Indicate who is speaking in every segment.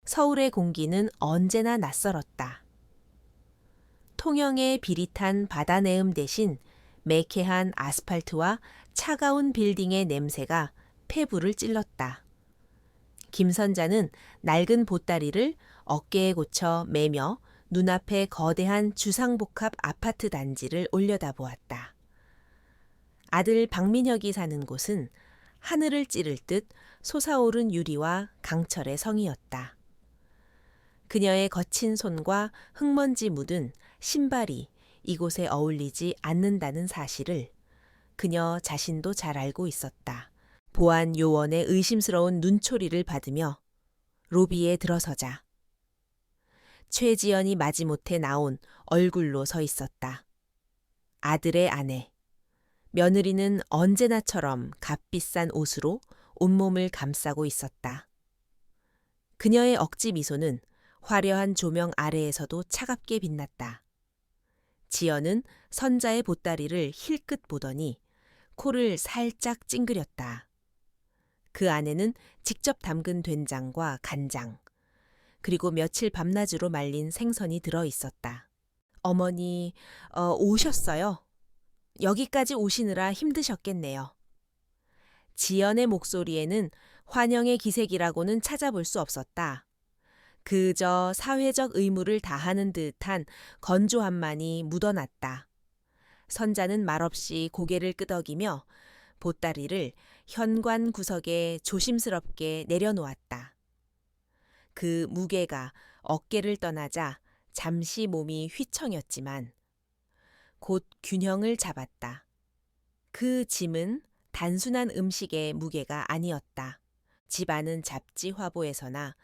Speaker 1: 서울의 공기는 언제나 낯설었다. 통영의 비릿한 바다 내음 대신 매캐한 아스팔트와 차가운 빌딩의 냄새가 폐부를 찔렀다. 김 선자는 낡은 보따리를 어깨에 고쳐 매며 눈앞에 거대한 주상복합 아파트 단지를 올려다보았다. 아들 박민혁이 사는 곳은 하늘을 찌를 듯 솟아오른 유리와 강철의 성이었다. 그녀의 거친 손과 흙먼지 묻은 신발이 이곳에 어울리지 않는다는 사실을 그녀 자신도 잘 알고 있었다. 보안 요원의 의심스러운 눈초리를 받으며 로비에 들어서자 최지연이 마지못해 나온 얼굴로 서 있었다. 아들의 아내. 며느리는 언제나처럼 값비싼 옷으로 온몸을 감싸고 있었다. 그녀의 억지 미소는 화려한 조명 아래에서도 차갑게 빛났다. 지연은 선자의 보따리를 힐끗 보더니 코를 살짝 찡그렸다. 그 안에는 직접 담근 된장과 간장, 그리고 며칠 밤낮으로 말린 생선이 들어 있었다. 어머니, 오셨어요? 여기까지 오시느라 힘드셨겠네요. 지연의 목소리에는 환영의 기색이라고는 찾아볼 수 없었다. 그저 사회적 의무를 다하는 듯한 건조함만이 묻어났다. 선자는 말없이 고개를 끄덕이며 보따리를 현관 구석에 조심스럽게 내려놓았다. 그 무게가 어깨를 떠나자 잠시 몸이 휘청였지만 곧 균형을 잡았다. 그 짐은 단순한 음식의 무게가 아니었다. 집안은 잡지 화보에서나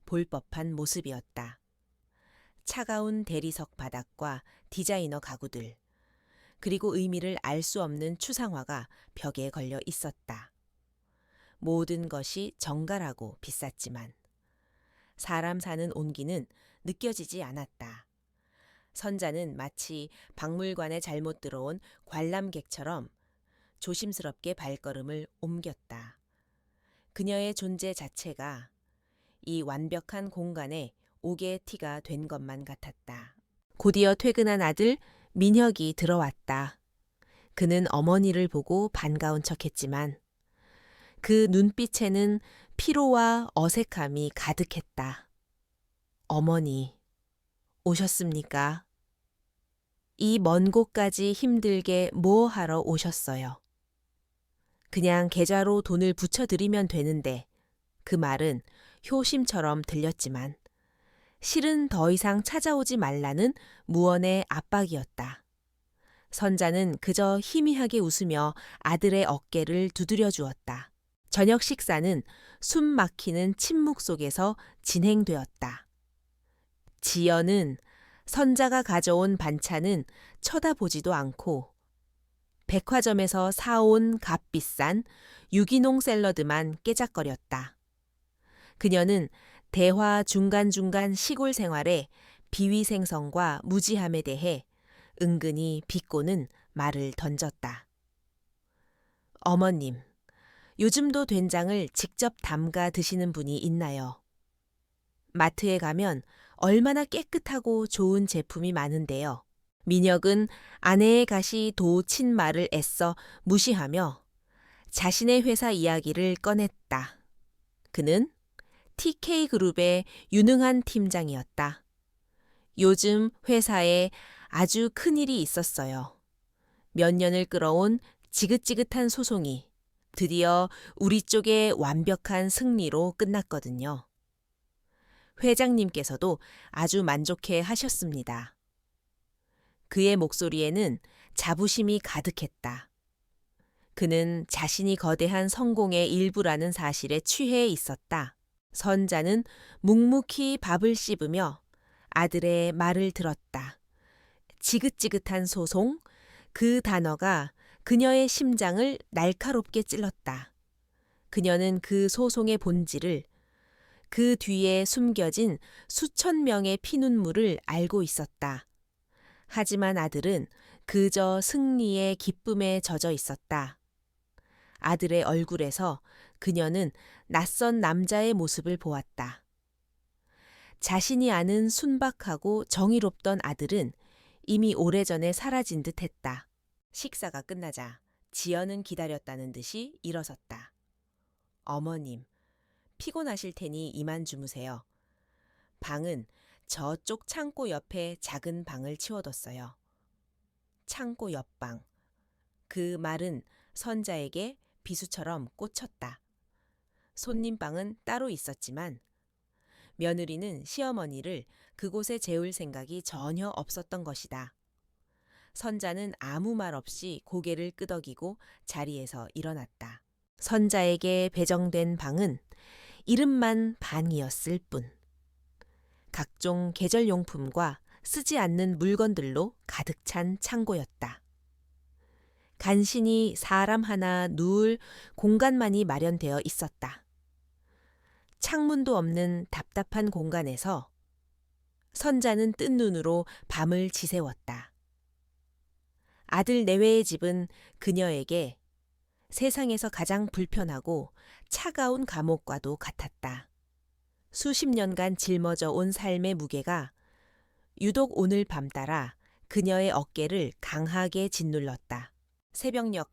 Speaker 1: 볼 법한 모습이었다. 차가운 대리석 바닥과 디자이너 가구들, 그리고 의미를 알 수 없는 추상화가 벽에 걸려 있었다. 모든 것이 정갈하고 비쌌지만 사람 사는 온기는 느껴지지 않았다. 선자는 마치 박물관에 잘못 들어온 관람객처럼 조심스럽게 발걸음을 옮겼다. 그녀의 존재 자체가 이 완벽한 공간에 오게티가 된 것만 같았다. 곧이어 퇴근한 아들 민혁이 들어왔다. 그는 어머니를 보고 반가운 척했지만 그 눈빛에는 피로와 어색함이 가득했다. 어머니, 오셨습니까? 이 먼 곳까지 힘들게 뭐 하러 오셨어요? 그냥 계좌로 돈을 붙여드리면 되는데 그 말은 효심처럼 들렸지만 실은 더 이상 찾아오지 말라는 무언의 압박이었다. 선자는 그저 희미하게 웃으며 아들의 어깨를 두드려 주었다. 저녁 식사는 숨 막히는 침묵 속에서 진행되었다. 지연은 선자가 가져온 반찬은 쳐다보지도 않고 백화점에서 사온 값비싼 유기농 샐러드만 깨작거렸다. 그녀는 대화 중간중간 시골 생활의 비위생성과 무지함에 대해 은근히 비꼬는 말을 던졌다. 어머님, 요즘도 된장을 직접 담가 드시는 분이 있나요? 마트에 가면 얼마나 깨끗하고 좋은 제품이 많은데요. 민혁은 아내의 가시 도친 말을 애써 무시하며 자신의 회사 이야기를 꺼냈다. 그는 TK그룹의 유능한 팀장이었다. 요즘 회사에 아주 큰일이 있었어요. 몇 년을 끌어온 지긋지긋한 소송이 드디어 우리 쪽의 완벽한 승리로 끝났거든요. 회장님께서도 아주 만족해 하셨습니다. 그의 목소리에는 자부심이 가득했다. 그는 자신이 거대한 성공의 일부라는 사실에 취해 있었다. 선자는 묵묵히 밥을 씹으며 아들의 말을 들었다. 지긋지긋한 소송, 그 단어가 그녀의 심장을 날카롭게 찔렀다. 그녀는 그 소송의 본질을, 그 뒤에 숨겨진 수천 명의 피눈물을 알고 있었다. 하지만 아들은 그저 승리의 기쁨에 젖어 있었다. 아들의 얼굴에서 그녀는 낯선 남자의 모습을 보았다. 자신이 아는 순박하고 정의롭던 아들은 이미 오래전에 사라진 듯 했다. 식사가 끝나자 지연은 기다렸다는 듯이 일어섰다. 어머님, 피곤하실 테니 이만 주무세요. 방은 저쪽 창고 옆에 작은 방을 치워뒀어요. 창고 옆방. 그 말은 선자에게 비수처럼 꽂혔다. 손님방은 따로 있었지만 며느리는 시어머니를 그곳에 재울 생각이 전혀 없었던 것이다. 선자는 아무 말 없이 고개를 끄덕이고 자리에서 일어났다. 선자에게 배정된 방은 이름만 방이었을 뿐. 각종 계절용품과 쓰지 않는 물건들로 가득 찬 창고였다. 간신히 사람 하나 누울 공간만이 마련되어 있었다. 창문도 없는 답답한 공간에서 선자는 뜬 눈으로 밤을 지새웠다. 아들 내외의 집은 그녀에게 세상에서 가장 불편하고 차가운 감옥과도 같았다. 수십 년간 짊어져 온 삶의 무게가 유독 오늘 밤 따라 그녀의 어깨를 강하게 짓눌렀다. 새벽녘,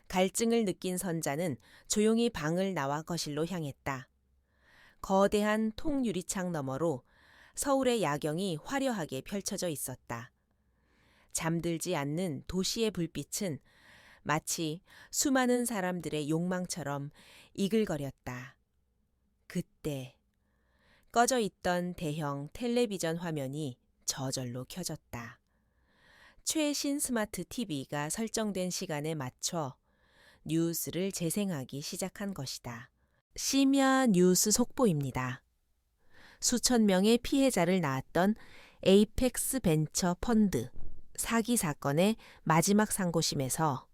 Speaker 1: 갈증을 느낀 선자는 조용히 방을 나와 거실로 향했다. 거대한 통유리창 너머로 서울의 야경이 화려하게 펼쳐져 있었다. 잠들지 않는 도시의 불빛은 마치 수많은 사람들의 욕망처럼 이글거렸다. 그때 꺼져 있던 대형 텔레비전 화면이 저절로 켜졌다. 최신 스마트 TV가 설정된 시간에 맞춰 뉴스를 재생하기 시작한 것이다. 심야 뉴스 속보입니다. 수천 명의 피해자를 낳았던 에이펙스 벤처 펀드 사기 사건의 마지막 상고심에서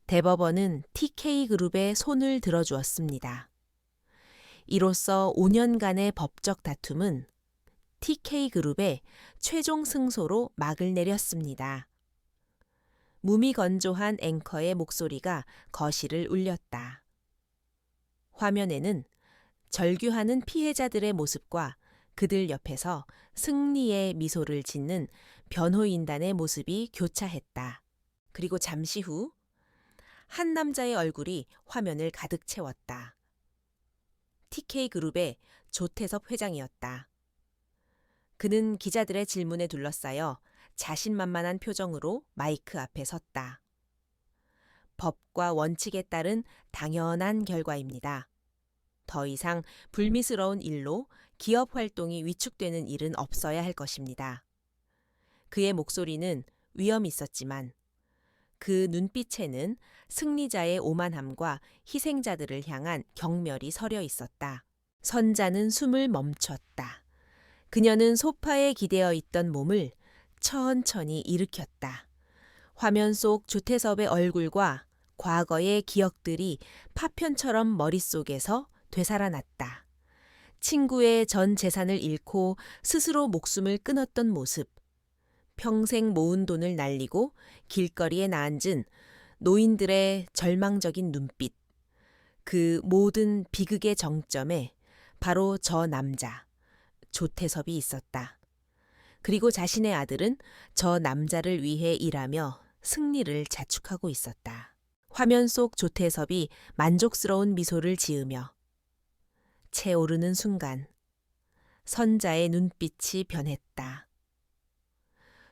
Speaker 1: 대법원은 TK그룹의 손을 들어주었습니다. 이로써 5년간의 법적 다툼은 TK그룹의 최종 승소로 막을 내렸습니다. 무미건조한 앵커의 목소리가 거실을 울렸다. 화면에는 절규하는 피해자들의 모습과 그들 옆에서 승리의 미소를 짓는 변호인단의 모습이 교차했다. 그리고 잠시 후 한 남자의 얼굴이 화면을 가득 채웠다. TK그룹의 조태섭 회장이었다. 그는 기자들의 질문에 둘러싸여 자신만만한 표정으로 마이크 앞에 섰다. 법과 원칙에 따른 당연한 결과입니다. 더 이상 불미스러운 일로 기업 활동이 위축되는 일은 없어야 할 것입니다. 그의 목소리는 위엄이 있었지만 그 눈빛에는 승리자의 오만함과 희생자들을 향한 경멸이 서려 있었다. 선자는 숨을 멈췄다. 그녀는 소파에 기대어 있던 몸을 천천히 일으켰다. 화면 속 조태섭의 얼굴과 과거의 기억들이 파편처럼 머릿속에서 되살아났다. 친구의 전 재산을 잃고 스스로 목숨을 끊었던 모습, 평생 모은 돈을 날리고 길거리에 나앉은 노인들의 절망적인 눈빛, 그 모든 비극의 정점에 바로 저 남자, 조태섭이 있었다. 그리고 자신의 아들은 저 남자를 위해 일하며 승리를 자축하고 있었다. 화면 속 조태섭이 만족스러운 미소를 지으며 채오르는 순간 선자의 눈빛이 변했다.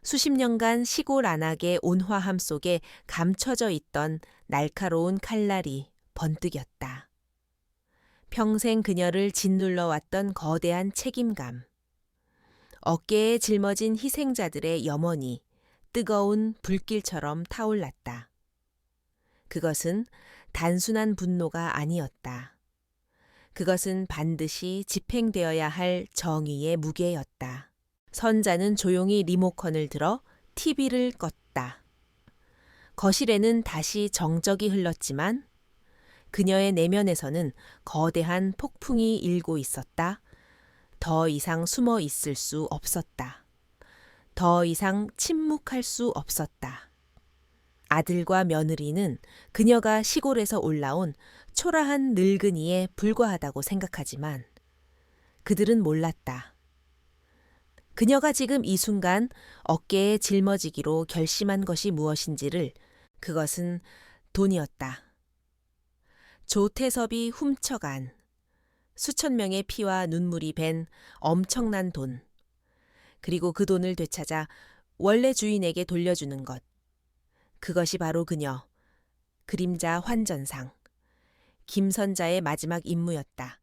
Speaker 1: 수십 년간 시골 안악의 온화함 속에 감춰져 있던 날카로운 칼날이 번뜩였다. 평생 그녀를 짓눌러 왔던 거대한 책임감, 어깨에 짊어진 희생자들의 염원이 뜨거운 불길처럼 타올랐다. 그것은 단순한 분노가 아니었다. 그것은 반드시 집행되어야 할 정의의 무게였다. 선자는 조용히 리모컨을 들어 TV를 껐다. 거실에는 다시 정적이 흘렀지만 그녀의 내면에서는 거대한 폭풍이 일고 있었다. 더 이상 숨어 있을 수 없었다. 더 이상 침묵할 수 없었다. 아들과 며느리는 그녀가 시골에서 올라온 초라한 늙은이에 불과하다고 생각하지만 그들은 몰랐다. 그녀가 지금 이 순간 어깨에 짊어지기로 결심한 것이 무엇인지를, 그것은 돈이었다. 조태섭이 훔쳐간 수천 명의 피와 눈물이 밴 엄청난 돈. 그리고 그 돈을 되찾아 원래 주인에게 돌려주는 것. 그것이 바로 그녀, 그림자 환전상, 김선자의 마지막 임무였다.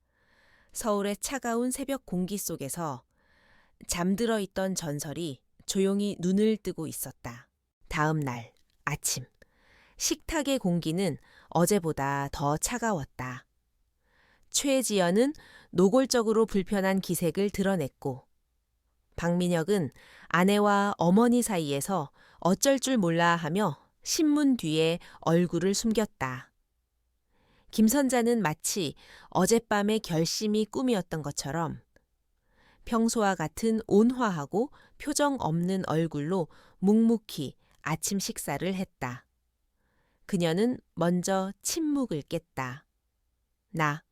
Speaker 1: 서울의 차가운 새벽 공기 속에서 잠들어 있던 전설이 조용히 눈을 뜨고 있었다. 다음 날 아침, 식탁의 공기는 어제보다 더 차가웠다. 최지연은 노골적으로 불편한 기색을 드러냈고, 박민혁은 아내와 어머니 사이에서 어쩔 줄 몰라 하며 신문 뒤에 얼굴을 숨겼다. 김선자는 마치 어젯밤의 결심이 꿈이었던 것처럼 평소와 같은 온화하고 표정 없는 얼굴로 묵묵히 아침 식사를 했다. 그녀는 먼저 침묵을 깼다. 나,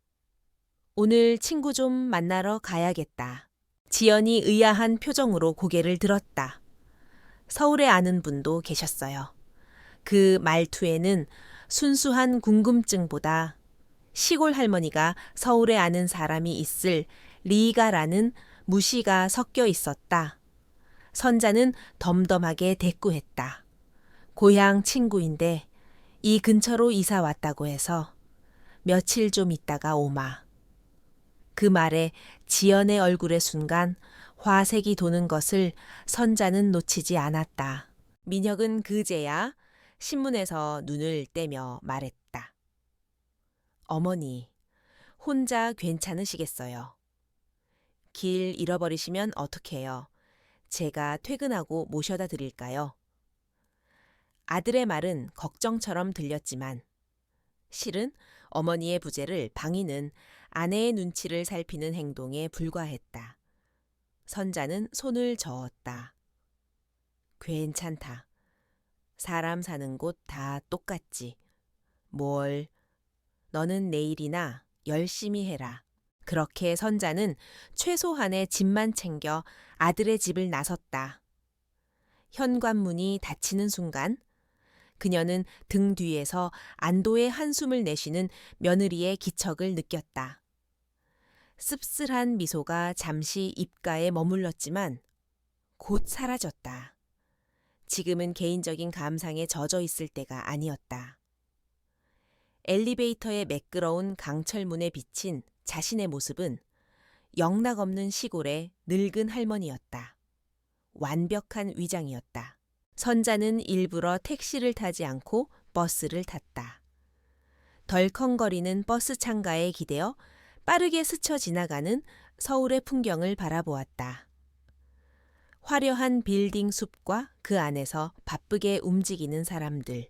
Speaker 1: 오늘 친구 좀 만나러 가야겠다. 지연이 의아한 표정으로 고개를 들었다. 서울에 아는 분도 계셨어요. 그 말투에는 순수한 궁금증보다 시골 할머니가 서울에 아는 사람이 있을 리가라는 무시가 섞여 있었다. 선자는 덤덤하게 대꾸했다. 고향 친구인데 이 근처로 이사 왔다고 해서 며칠 좀 있다가 오마. 그 말에 지연의 얼굴의 순간 화색이 도는 것을 선자는 놓치지 않았다. 민혁은 그제야 신문에서 눈을 떼며 말했다. 어머니, 혼자 괜찮으시겠어요? 길 잃어버리시면 어떡해요? 제가 퇴근하고 모셔다 드릴까요? 아들의 말은 걱정처럼 들렸지만 실은 어머니의 부재를 방이는 아내의 눈치를 살피는 행동에 불과했다. 선자는 손을 저었다. 괜찮다. 사람 사는 곳 다 똑같지. 뭘, 너는 내일이나 열심히 해라. 그렇게 선자는 최소한의 짐만 챙겨 아들의 집을 나섰다. 현관문이 닫히는 순간 그녀는 등 뒤에서 안도의 한숨을 내쉬는 며느리의 기척을 느꼈다. 씁쓸한 미소가 잠시 입가에 머물렀지만 곧 사라졌다. 지금은 개인적인 감상에 젖어 있을 때가 아니었다. 엘리베이터의 매끄러운 강철문에 비친 자신의 모습은 영락없는 시골의 늙은 할머니였다. 완벽한 위장이었다. 선자는 일부러 택시를 타지 않고 버스를 탔다. 덜컹거리는 버스 창가에 기대어 빠르게 스쳐 지나가는 서울의 풍경을 바라보았다. 화려한 빌딩 숲과 그 안에서 바쁘게 움직이는 사람들.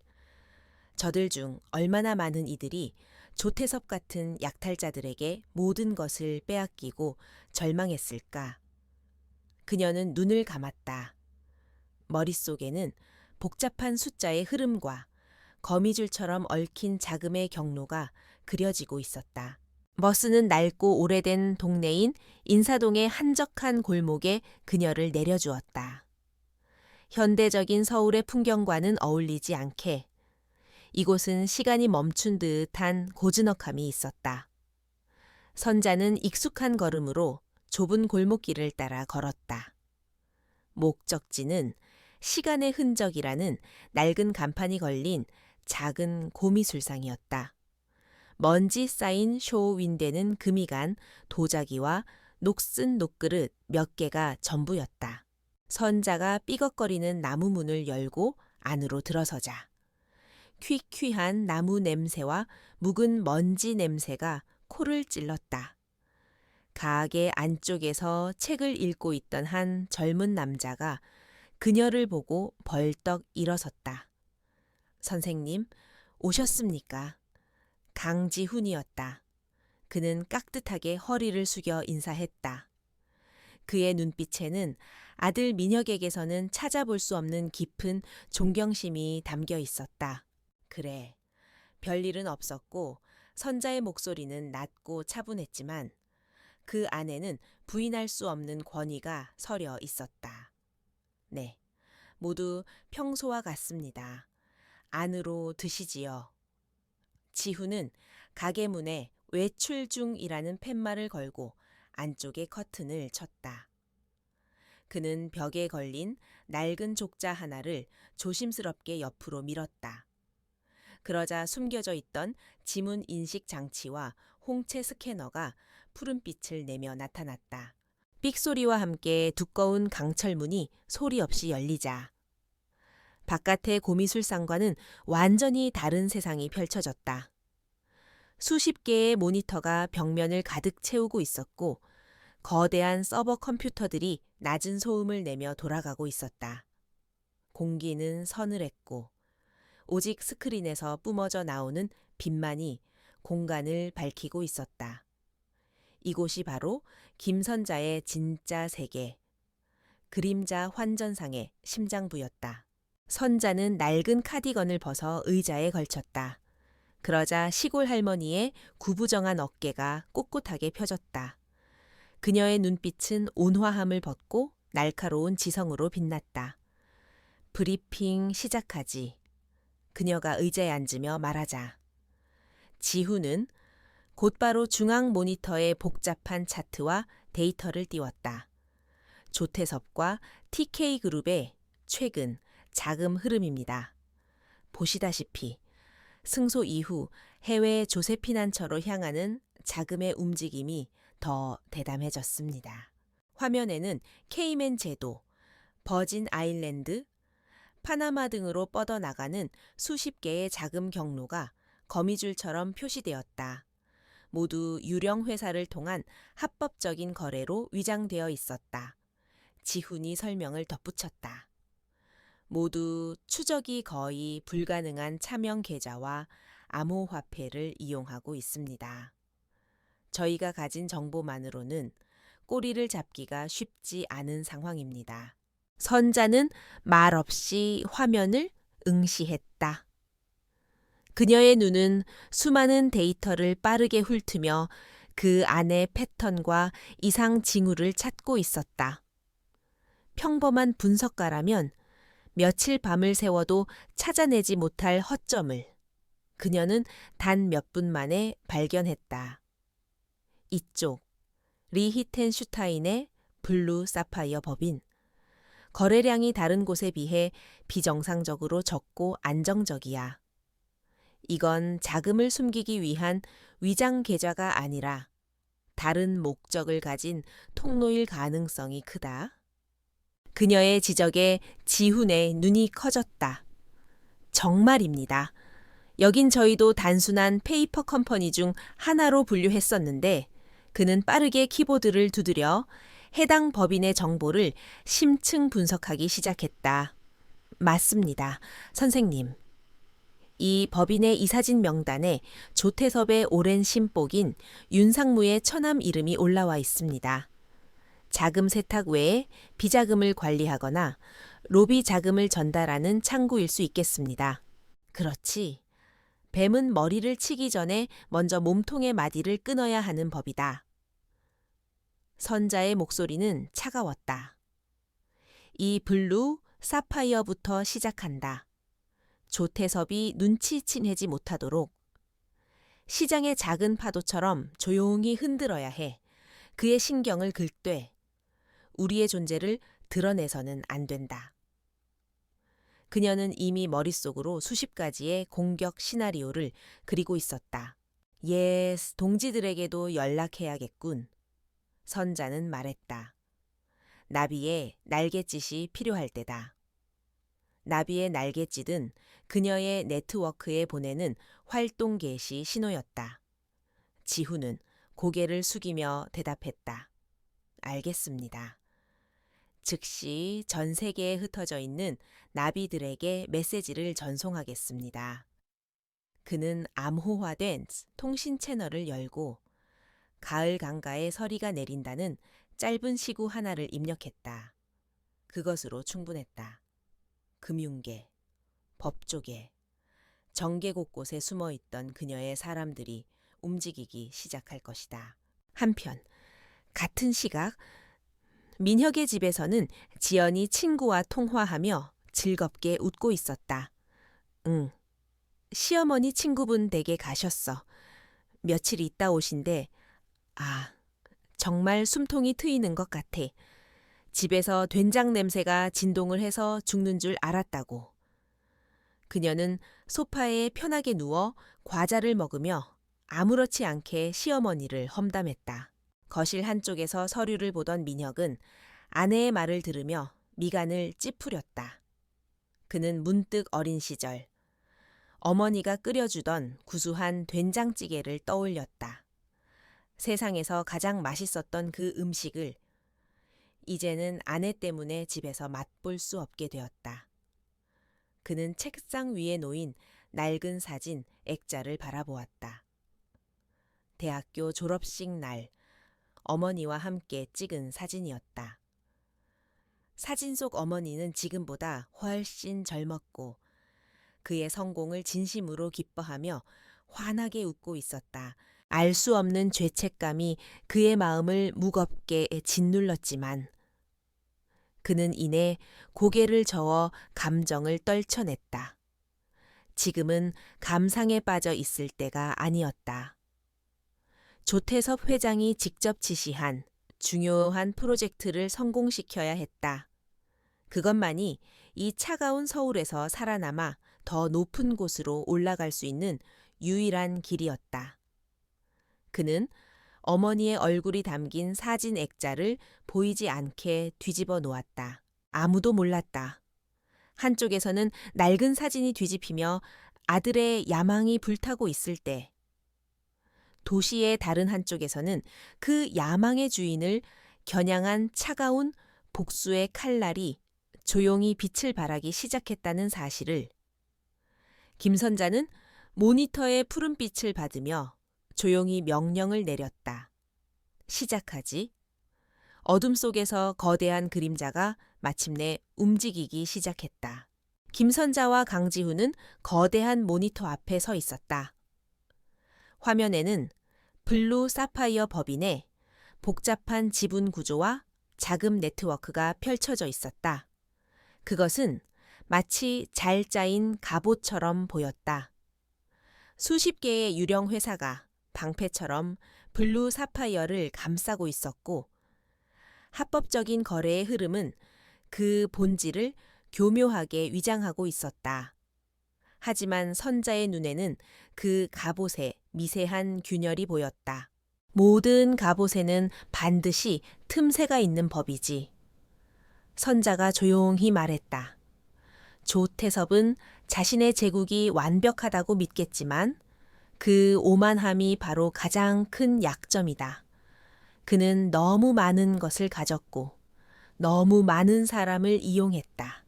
Speaker 1: 저들 중 얼마나 많은 이들이 조태섭 같은 약탈자들에게 모든 것을 빼앗기고 절망했을까. 그녀는 눈을 감았다. 머릿속에는 복잡한 숫자의 흐름과 거미줄처럼 얽힌 자금의 경로가 그려지고 있었다. 버스는 낡고 오래된 동네인 인사동의 한적한 골목에 그녀를 내려주었다. 현대적인 서울의 풍경과는 어울리지 않게 이곳은 시간이 멈춘 듯한 고즈넉함이 있었다. 선자는 익숙한 걸음으로 좁은 골목길을 따라 걸었다. 목적지는 시간의 흔적이라는 낡은 간판이 걸린 작은 고미술상이었다. 먼지 쌓인 쇼윈대는 금이 간 도자기와 녹슨 녹그릇 몇 개가 전부였다. 선자가 삐걱거리는 나무 문을 열고 안으로 들어서자 퀴퀴한 나무 냄새와 묵은 먼지 냄새가 코를 찔렀다. 가게 안쪽에서 책을 읽고 있던 한 젊은 남자가 그녀를 보고 벌떡 일어섰다. 선생님, 오셨습니까? 강지훈이었다. 그는 깍듯하게 허리를 숙여 인사했다. 그의 눈빛에는 아들 민혁에게서는 찾아볼 수 없는 깊은 존경심이 담겨 있었다. 그래, 별일은 없었고 선자의 목소리는 낮고 차분했지만 그 안에는 부인할 수 없는 권위가 서려 있었다. 네, 모두 평소와 같습니다. 안으로 드시지요. 지훈은 가게 문에 외출 중이라는 팻말을 걸고 안쪽에 커튼을 쳤다. 그는 벽에 걸린 낡은 족자 하나를 조심스럽게 옆으로 밀었다. 그러자 숨겨져 있던 지문 인식 장치와 홍채 스캐너가 푸른빛을 내며 나타났다. 삑소리와 함께 두꺼운 강철문이 소리 없이 열리자 바깥의 고미술상과는 완전히 다른 세상이 펼쳐졌다. 수십 개의 모니터가 벽면을 가득 채우고 있었고 거대한 서버 컴퓨터들이 낮은 소음을 내며 돌아가고 있었다. 공기는 서늘했고 오직 스크린에서 뿜어져 나오는 빛만이 공간을 밝히고 있었다. 이곳이 바로 김선자의 진짜 세계, 그림자 환전상의 심장부였다. 선자는 낡은 카디건을 벗어 의자에 걸쳤다. 그러자 시골 할머니의 구부정한 어깨가 꼿꼿하게 펴졌다. 그녀의 눈빛은 온화함을 벗고 날카로운 지성으로 빛났다. 브리핑 시작하지. 그녀가 의자에 앉으며 말하자. 지훈은 곧바로 중앙 모니터에 복잡한 차트와 데이터를 띄웠다. 조태섭과 TK그룹의 최근 자금 흐름입니다. 보시다시피 승소 이후 해외 조세 피난처로 향하는 자금의 움직임이 더 대담해졌습니다. 화면에는 케이맨 제도, 버진 아일랜드, 파나마 등으로 뻗어나가는 수십 개의 자금 경로가 거미줄처럼 표시되었다. 모두 유령 회사를 통한 합법적인 거래로 위장되어 있었다. 지훈이 설명을 덧붙였다. 모두 추적이 거의 불가능한 차명 계좌와 암호화폐를 이용하고 있습니다. 저희가 가진 정보만으로는 꼬리를 잡기가 쉽지 않은 상황입니다. 선자는 말없이 화면을 응시했다. 그녀의 눈은 수많은 데이터를 빠르게 훑으며 그 안의 패턴과 이상 징후를 찾고 있었다. 평범한 분석가라면 며칠 밤을 새워도 찾아내지 못할 허점을 그녀는 단 몇 분 만에 발견했다. 이쪽, 리히텐슈타인의 블루 사파이어 법인. 거래량이 다른 곳에 비해 비정상적으로 적고 안정적이야. 이건 자금을 숨기기 위한 위장 계좌가 아니라 다른 목적을 가진 통로일 가능성이 크다. 그녀의 지적에 지훈의 눈이 커졌다. 정말입니다. 여긴 저희도 단순한 페이퍼 컴퍼니 중 하나로 분류했었는데 그는 빠르게 키보드를 두드려 해당 법인의 정보를 심층 분석하기 시작했다. 맞습니다, 선생님. 이 법인의 이사진 명단에 조태섭의 오랜 신복인 윤상무의 처남 이름이 올라와 있습니다. 자금 세탁 외에 비자금을 관리하거나 로비 자금을 전달하는 창구일 수 있겠습니다. 그렇지. 뱀은 머리를 치기 전에 먼저 몸통의 마디를 끊어야 하는 법이다. 선자의 목소리는 차가웠다. 이 블루, 사파이어부터 시작한다. 조태섭이 눈치채지 못하도록 시장의 작은 파도처럼 조용히 흔들어야 해. 그의 신경을 긁되 우리의 존재를 드러내서는 안 된다. 그녀는 이미 머릿속으로 수십 가지의 공격 시나리오를 그리고 있었다. 예스, 동지들에게도 연락해야겠군. 선자는 말했다. 나비의 날갯짓이 필요할 때다. 나비의 날갯짓은 그녀의 네트워크에 보내는 활동 개시 신호였다. 지훈은 고개를 숙이며 대답했다. 알겠습니다. 즉시 전 세계에 흩어져 있는 나비들에게 메시지를 전송하겠습니다. 그는 암호화된 통신 채널을 열고 가을 강가에 서리가 내린다는 짧은 시구 하나를 입력했다. 그것으로 충분했다. 금융계, 법조계, 정계 곳곳에 숨어있던 그녀의 사람들이 움직이기 시작할 것이다. 한편 같은 시각 민혁의 집에서는 지연이 친구와 통화하며 즐겁게 웃고 있었다. 응, 시어머니 친구분 댁에 가셨어. 며칠 있다 오신대. 아, 정말 숨통이 트이는 것 같아. 집에서 된장 냄새가 진동을 해서 죽는 줄 알았다고. 그녀는 소파에 편하게 누워 과자를 먹으며 아무렇지 않게 시어머니를 험담했다. 거실 한쪽에서 서류를 보던 민혁은 아내의 말을 들으며 미간을 찌푸렸다. 그는 문득 어린 시절 어머니가 끓여주던 구수한 된장찌개를 떠올렸다. 세상에서 가장 맛있었던 그 음식을 이제는 아내 때문에 집에서 맛볼 수 없게 되었다. 그는 책상 위에 놓인 낡은 사진 액자를 바라보았다. 대학교 졸업식 날 어머니와 함께 찍은 사진이었다. 사진 속 어머니는 지금보다 훨씬 젊었고 그의 성공을 진심으로 기뻐하며 환하게 웃고 있었다. 알 수 없는 죄책감이 그의 마음을 무겁게 짓눌렀지만 그는 이내 고개를 저어 감정을 떨쳐냈다. 지금은 감상에 빠져 있을 때가 아니었다. 조태섭 회장이 직접 지시한 중요한 프로젝트를 성공시켜야 했다. 그것만이 이 차가운 서울에서 살아남아 더 높은 곳으로 올라갈 수 있는 유일한 길이었다. 그는 어머니의 얼굴이 담긴 사진 액자를 보이지 않게 뒤집어 놓았다. 아무도 몰랐다. 한쪽에서는 낡은 사진이 뒤집히며 아들의 야망이 불타고 있을 때, 도시의 다른 한쪽에서는 그 야망의 주인을 겨냥한 차가운 복수의 칼날이 조용히 빛을 발하기 시작했다는 사실을 김선자는 모니터의 푸른빛을 받으며 조용히 명령을 내렸다. 시작하지. 어둠 속에서 거대한 그림자가 마침내 움직이기 시작했다. 김선자와 강지훈은 거대한 모니터 앞에 서 있었다. 화면에는 블루 사파이어 법인의 복잡한 지분 구조와 자금 네트워크가 펼쳐져 있었다. 그것은 마치 잘 짜인 갑옷처럼 보였다. 수십 개의 유령 회사가 방패처럼 블루 사파이어를 감싸고 있었고 합법적인 거래의 흐름은 그 본질을 교묘하게 위장하고 있었다. 하지만 선자의 눈에는 그 갑옷에 미세한 균열이 보였다. 모든 갑옷에는 반드시 틈새가 있는 법이지. 선자가 조용히 말했다. 조태섭은 자신의 제국이 완벽하다고 믿겠지만 그 오만함이 바로 가장 큰 약점이다. 그는 너무 많은 것을 가졌고 너무 많은 사람을 이용했다.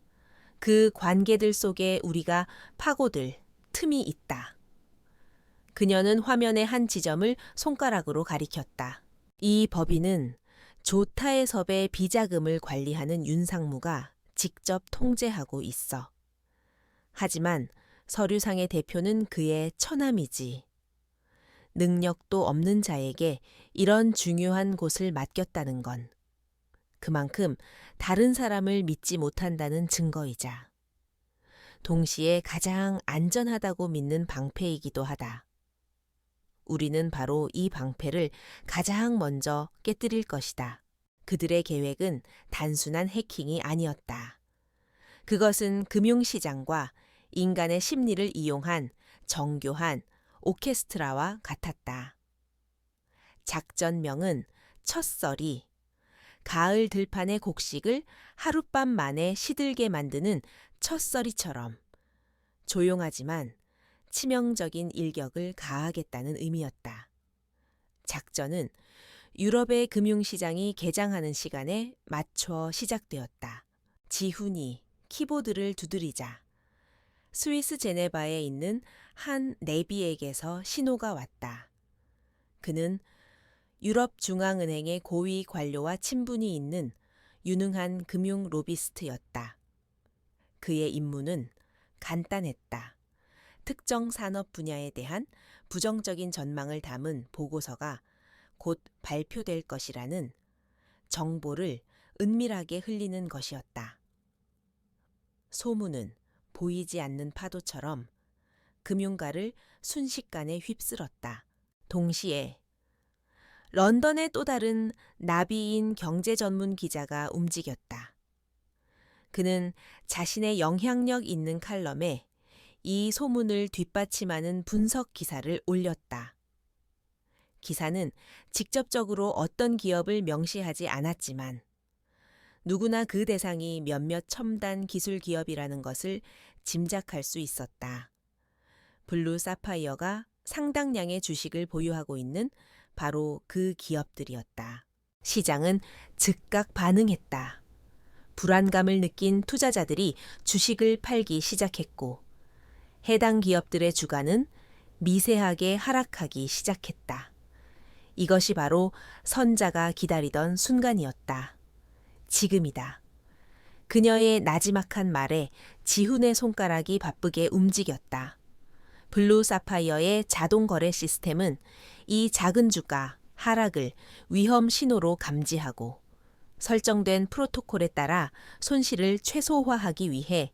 Speaker 1: 그 관계들 속에 우리가 파고들 틈이 있다. 그녀는 화면의 한 지점을 손가락으로 가리켰다. 이 법인은 조타의 섭의 비자금을 관리하는 윤상무가 직접 통제하고 있어. 하지만 서류상의 대표는 그의 처남이지. 능력도 없는 자에게 이런 중요한 곳을 맡겼다는 건 그만큼 다른 사람을 믿지 못한다는 증거이자 동시에 가장 안전하다고 믿는 방패이기도 하다. 우리는 바로 이 방패를 가장 먼저 깨뜨릴 것이다. 그들의 계획은 단순한 해킹이 아니었다. 그것은 금융시장과 인간의 심리를 이용한 정교한 오케스트라와 같았다. 작전명은 첫설이, 가을 들판의 곡식을 하룻밤 만에 시들게 만드는 첫서리처럼 조용하지만 치명적인 일격을 가하겠다는 의미였다. 작전은 유럽의 금융시장이 개장하는 시간에 맞춰 시작되었다. 지훈이 키보드를 두드리자 스위스 제네바에 있는 한 내비에게서 신호가 왔다. 그는 유럽중앙은행의 고위 관료와 친분이 있는 유능한 금융 로비스트였다. 그의 임무는 간단했다. 특정 산업 분야에 대한 부정적인 전망을 담은 보고서가 곧 발표될 것이라는 정보를 은밀하게 흘리는 것이었다. 소문은 보이지 않는 파도처럼 금융가를 순식간에 휩쓸었다. 동시에 런던의 또 다른 나비인 경제 전문 기자가 움직였다. 그는 자신의 영향력 있는 칼럼에 이 소문을 뒷받침하는 분석 기사를 올렸다. 기사는 직접적으로 어떤 기업을 명시하지 않았지만 누구나 그 대상이 몇몇 첨단 기술 기업이라는 것을 짐작할 수 있었다. 블루 사파이어가 상당량의 주식을 보유하고 있는 바로 그 기업들이었다. 시장은 즉각 반응했다. 불안감을 느낀 투자자들이 주식을 팔기 시작했고 해당 기업들의 주가는 미세하게 하락하기 시작했다. 이것이 바로 선자가 기다리던 순간이었다. 지금이다. 그녀의 나지막한 말에 지훈의 손가락이 바쁘게 움직였다. 블루 사파이어의 자동 거래 시스템은 이 작은 주가 하락을 위험 신호로 감지하고 설정된 프로토콜에 따라 손실을 최소화하기 위해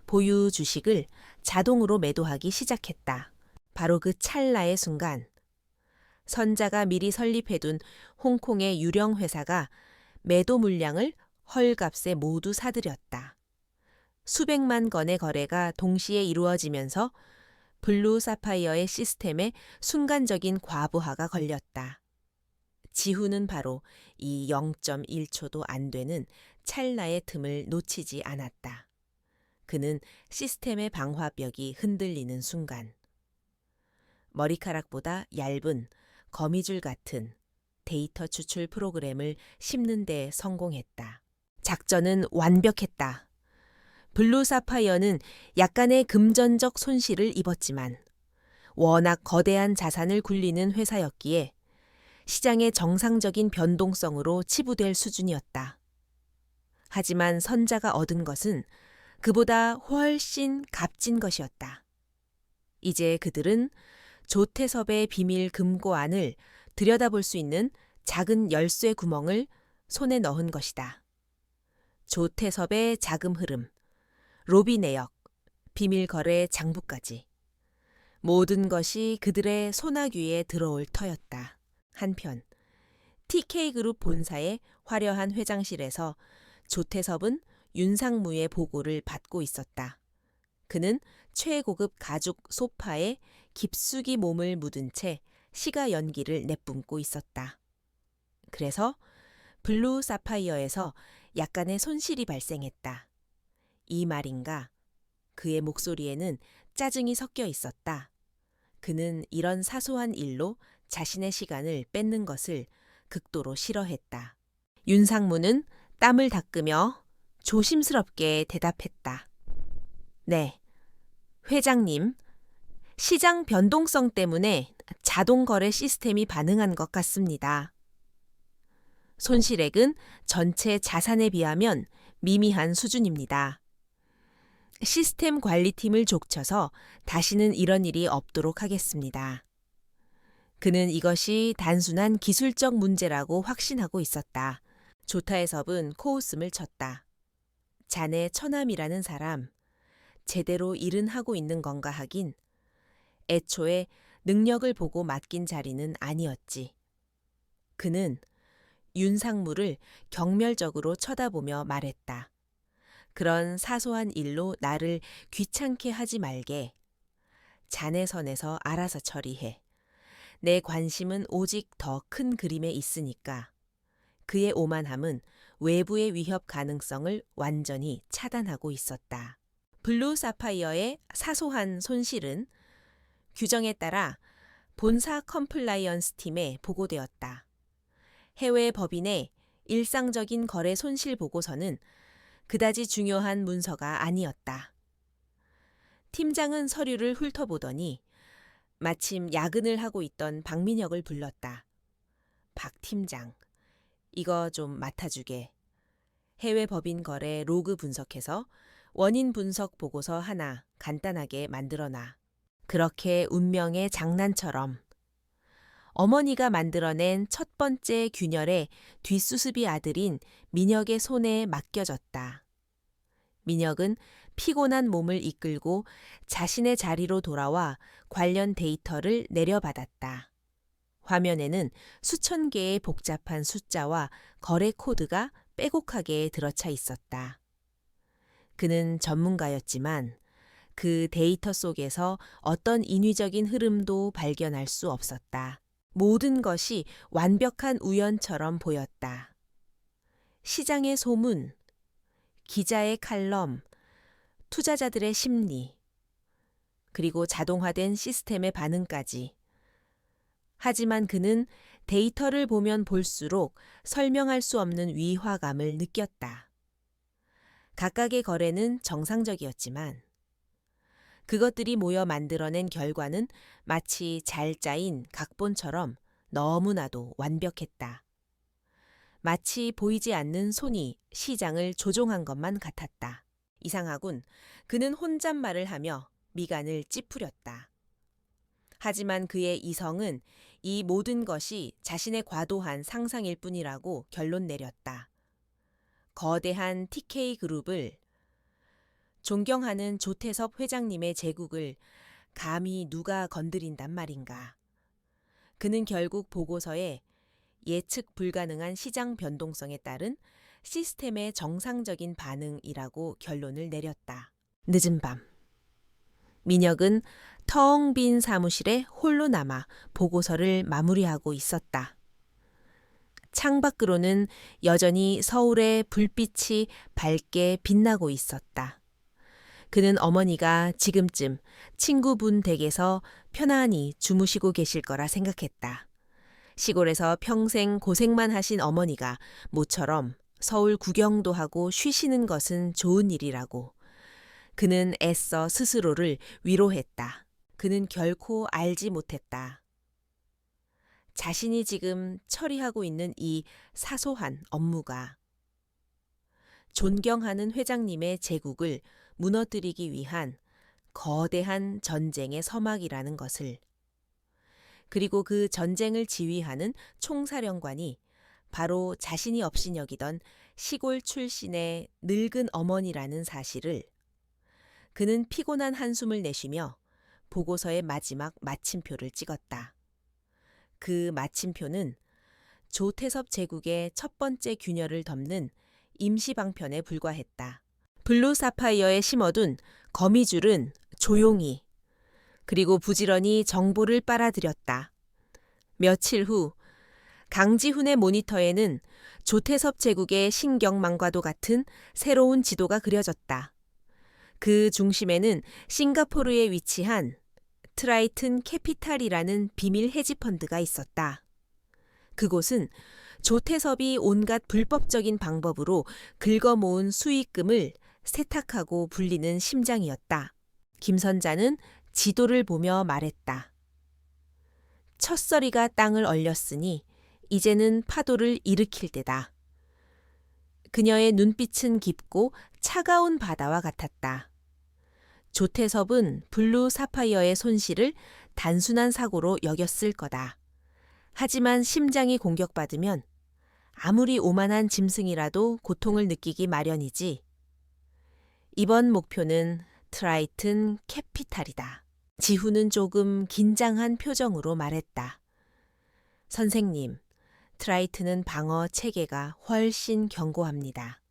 Speaker 1: 보유 주식을 자동으로 매도하기 시작했다. 바로 그 찰나의 순간 선자가 미리 설립해둔 홍콩의 유령 회사가 매도 물량을 헐값에 모두 사들였다. 수백만 건의 거래가 동시에 이루어지면서 블루 사파이어의 시스템에 순간적인 과부하가 걸렸다. 지훈은 바로 이 0.1초도 안 되는 찰나의 틈을 놓치지 않았다. 그는 시스템의 방화벽이 흔들리는 순간 머리카락보다 얇은 거미줄 같은 데이터 추출 프로그램을 심는 데 성공했다. 작전은 완벽했다. 블루 사파이어는 약간의 금전적 손실을 입었지만 워낙 거대한 자산을 굴리는 회사였기에 시장의 정상적인 변동성으로 치부될 수준이었다. 하지만 선자가 얻은 것은 그보다 훨씬 값진 것이었다. 이제 그들은 조태섭의 비밀 금고안을 들여다볼 수 있는 작은 열쇠 구멍을 손에 넣은 것이다. 조태섭의 자금 흐름, 로비 내역, 비밀 거래 장부까지 모든 것이 그들의 소나귀에 들어올 터였다. 한편 TK그룹 본사의 화려한 회장실에서 조태섭은 윤상무의 보고를 받고 있었다. 그는 최고급 가죽 소파에 깊숙이 몸을 묻은 채 시가 연기를 내뿜고 있었다. 그래서 블루 사파이어에서 약간의 손실이 발생했다. 이 말인가? 그의 목소리에는 짜증이 섞여 있었다. 그는 이런 사소한 일로 자신의 시간을 뺏는 것을 극도로 싫어했다. 윤상무는 땀을 닦으며 조심스럽게 대답했다. 네, 회장님, 시장 변동성 때문에 자동 거래 시스템이 반응한 것 같습니다. 손실액은 전체 자산에 비하면 미미한 수준입니다. 시스템 관리팀을 족쳐서 다시는 이런 일이 없도록 하겠습니다. 그는 이것이 단순한 기술적 문제라고 확신하고 있었다. 조타의섭은 코웃음을 쳤다. 자네 처남이라는 사람, 제대로 일은 하고 있는 건가 하긴 애초에 능력을 보고 맡긴 자리는 아니었지. 그는 윤상무를 경멸적으로 쳐다보며 말했다. 그런 사소한 일로 나를 귀찮게 하지 말게. 자네 선에서 알아서 처리해. 내 관심은 오직 더 큰 그림에 있으니까. 그의 오만함은 외부의 위협 가능성을 완전히 차단하고 있었다. 블루 사파이어의 사소한 손실은 규정에 따라 본사 컴플라이언스 팀에 보고되었다. 해외 법인의 일상적인 거래 손실 보고서는 그다지 중요한 문서가 아니었다. 팀장은 서류를 훑어보더니 마침 야근을 하고 있던 박민혁을 불렀다. 박 팀장, 이거 좀 맡아주게. 해외 법인 거래 로그 분석해서 원인 분석 보고서 하나 간단하게 만들어놔. 그렇게 운명의 장난처럼 어머니가 만들어낸 첫 번째 균열의 뒷수습이 아들인 민혁의 손에 맡겨졌다. 민혁은 피곤한 몸을 이끌고 자신의 자리로 돌아와 관련 데이터를 내려받았다. 화면에는 수천 개의 복잡한 숫자와 거래 코드가 빼곡하게 들어차 있었다. 그는 전문가였지만 그 데이터 속에서 어떤 인위적인 흐름도 발견할 수 없었다. 모든 것이 완벽한 우연처럼 보였다. 시장의 소문, 기자의 칼럼, 투자자들의 심리, 그리고 자동화된 시스템의 반응까지. 하지만 그는 데이터를 보면 볼수록 설명할 수 없는 위화감을 느꼈다. 각각의 거래는 정상적이었지만 그것들이 모여 만들어낸 결과는 마치 잘 짜인 각본처럼 너무나도 완벽했다. 마치 보이지 않는 손이 시장을 조종한 것만 같았다. 이상하군. 그는 혼잣말을 하며 미간을 찌푸렸다. 하지만 그의 이성은 이 모든 것이 자신의 과도한 상상일 뿐이라고 결론 내렸다. 거대한 TK그룹을, 존경하는 조태섭 회장님의 제국을 감히 누가 건드린단 말인가. 그는 결국 보고서에 예측 불가능한 시장 변동성에 따른 시스템의 정상적인 반응이라고 결론을 내렸다. 늦은 밤. 민혁은 텅 빈 사무실에 홀로 남아 보고서를 마무리하고 있었다. 창밖으로는 여전히 서울의 불빛이 밝게 빛나고 있었다. 그는 어머니가 지금쯤 친구분 댁에서 편안히 주무시고 계실 거라 생각했다. 시골에서 평생 고생만 하신 어머니가 모처럼 서울 구경도 하고 쉬시는 것은 좋은 일이라고. 그는 애써 스스로를 위로했다. 그는 결코 알지 못했다. 자신이 지금 처리하고 있는 이 사소한 업무가 존경하는 회장님의 제국을 무너뜨리기 위한 거대한 전쟁의 서막이라는 것을, 그리고 그 전쟁을 지휘하는 총사령관이 바로 자신이 없인 여기던 시골 출신의 늙은 어머니라는 사실을. 그는 피곤한 한숨을 내쉬며 보고서의 마지막 마침표를 찍었다. 그 마침표는 조태섭 제국의 첫 번째 균열을 덮는 임시방편에 불과했다. 블루 사파이어에 심어둔 거미줄은 조용히, 그리고 부지런히 정보를 빨아들였다. 며칠 후 강지훈의 모니터에는 조태섭 제국의 신경망과도 같은 새로운 지도가 그려졌다. 그 중심에는 싱가포르에 위치한 트라이튼 캐피탈이라는 비밀 헤지펀드가 있었다. 그곳은 조태섭이 온갖 불법적인 방법으로 긁어모은 수익금을 세탁하고 불리는 심장이었다. 김선자는 지도를 보며 말했다. 첫서리가 땅을 얼렸으니 이제는 파도를 일으킬 때다. 그녀의 눈빛은 깊고 차가운 바다와 같았다. 조태섭은 블루 사파이어의 손실을 단순한 사고로 여겼을 거다. 하지만 심장이 공격받으면 아무리 오만한 짐승이라도 고통을 느끼기 마련이지. 이번 목표는 트라이튼 캐피탈이다. 지훈은 조금 긴장한 표정으로 말했다. 선생님, 트라이튼은 방어 체계가 훨씬 견고합니다.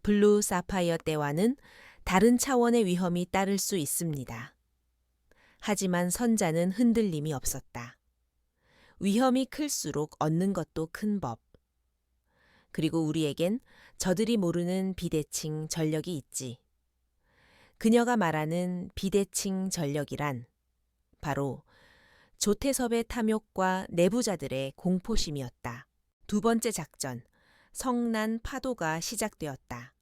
Speaker 1: 블루 사파이어 때와는 다른 차원의 위험이 따를 수 있습니다. 하지만 선자는 흔들림이 없었다. 위험이 클수록 얻는 것도 큰 법. 그리고 우리에겐 저들이 모르는 비대칭 전력이 있지. 그녀가 말하는 비대칭 전력이란 바로 조태섭의 탐욕과 내부자들의 공포심이었다. 두 번째 작전, 성난 파도가 시작되었다.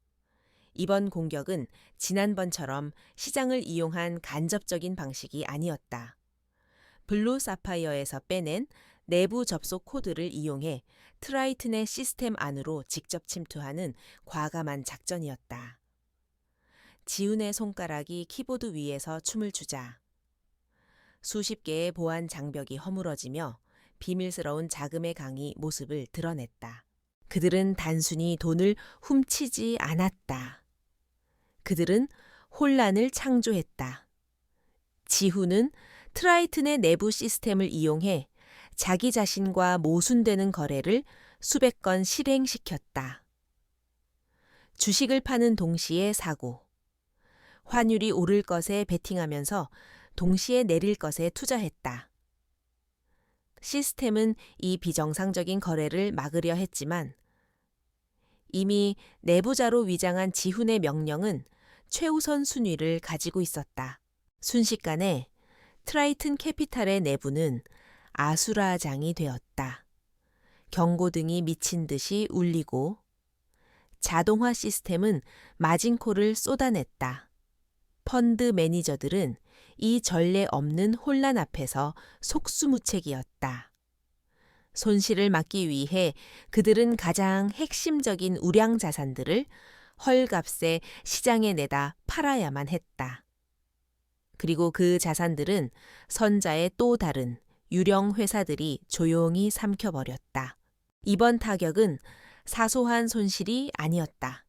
Speaker 1: 이번 공격은 지난번처럼 시장을 이용한 간접적인 방식이 아니었다. 블루 사파이어에서 빼낸 내부 접속 코드를 이용해 트라이튼의 시스템 안으로 직접 침투하는 과감한 작전이었다. 지훈의 손가락이 키보드 위에서 춤을 추자 수십 개의 보안 장벽이 허물어지며 비밀스러운 자금의 강이 모습을 드러냈다. 그들은 단순히 돈을 훔치지 않았다. 그들은 혼란을 창조했다. 지후는 트라이튼의 내부 시스템을 이용해 자기 자신과 모순되는 거래를 수백 건 실행시켰다. 주식을 파는 동시에 사고, 환율이 오를 것에 베팅하면서 동시에 내릴 것에 투자했다. 시스템은 이 비정상적인 거래를 막으려 했지만 이미 내부자로 위장한 지훈의 명령은 최우선 순위를 가지고 있었다. 순식간에 트라이튼 캐피탈의 내부는 아수라장이 되었다. 경고등이 미친 듯이 울리고 자동화 시스템은 마진콜을 쏟아냈다. 펀드 매니저들은 이 전례 없는 혼란 앞에서 속수무책이었다. 손실을 막기 위해 그들은 가장 핵심적인 우량 자산들을 헐값에 시장에 내다 팔아야만 했다. 그리고 그 자산들은 선자의 또 다른 유령 회사들이 조용히 삼켜버렸다. 이번 타격은 사소한 손실이 아니었다.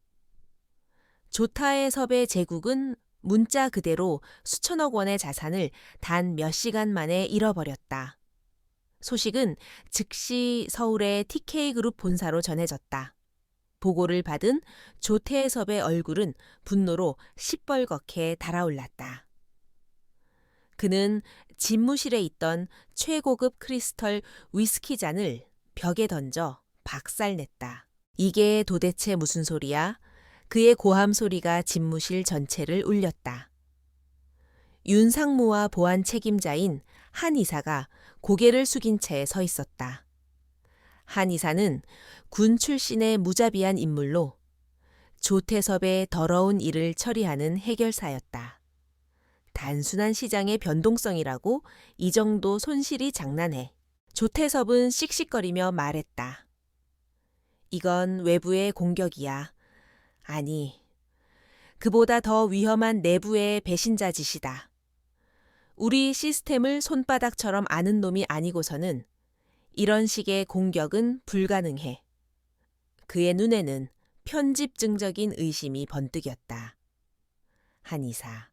Speaker 1: 조타의 섭의 제국은 문자 그대로 수천억 원의 자산을 단 몇 시간 만에 잃어버렸다. 소식은 즉시 서울의 TK그룹 본사로 전해졌다. 보고를 받은 조태섭의 얼굴은 분노로 시뻘겋게 달아올랐다. 그는 집무실에 있던 최고급 크리스털 위스키 잔을 벽에 던져 박살냈다. 이게 도대체 무슨 소리야? 그의 고함 소리가 집무실 전체를 울렸다. 윤상무와 보안 책임자인 한 이사가 고개를 숙인 채 서 있었다. 한 이사는 군 출신의 무자비한 인물로 조태섭의 더러운 일을 처리하는 해결사였다. 단순한 시장의 변동성이라고 이 정도 손실이 장난해. 조태섭은 씩씩거리며 말했다. 이건 외부의 공격이야. 아니, 그보다 더 위험한 내부의 배신자 짓이다. 우리 시스템을 손바닥처럼 아는 놈이 아니고서는 이런 식의 공격은 불가능해. 그의 눈에는 편집증적인 의심이 번뜩였다. 한이사,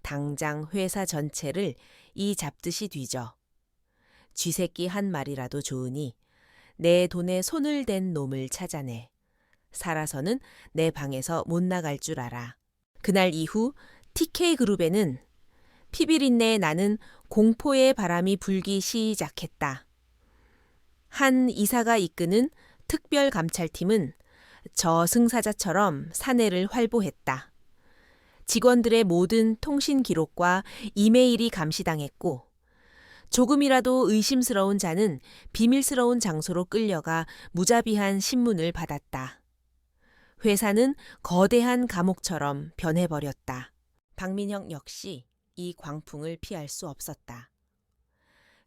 Speaker 1: 당장 회사 전체를 이 잡듯이 뒤져. 쥐새끼 한 마리라도 좋으니 내 돈에 손을 댄 놈을 찾아내. 살아서는 내 방에서 못 나갈 줄 알아. 그날 이후 TK그룹에는 피비린내에 나는 공포의 바람이 불기 시작했다. 한 이사가 이끄는 특별감찰팀은 저승사자처럼 사내를 활보했다. 직원들의 모든 통신 기록과 이메일이 감시당했고 조금이라도 의심스러운 자는 비밀스러운 장소로 끌려가 무자비한 신문을 받았다. 회사는 거대한 감옥처럼 변해버렸다. 박민혁 역시 이 광풍을 피할 수 없었다.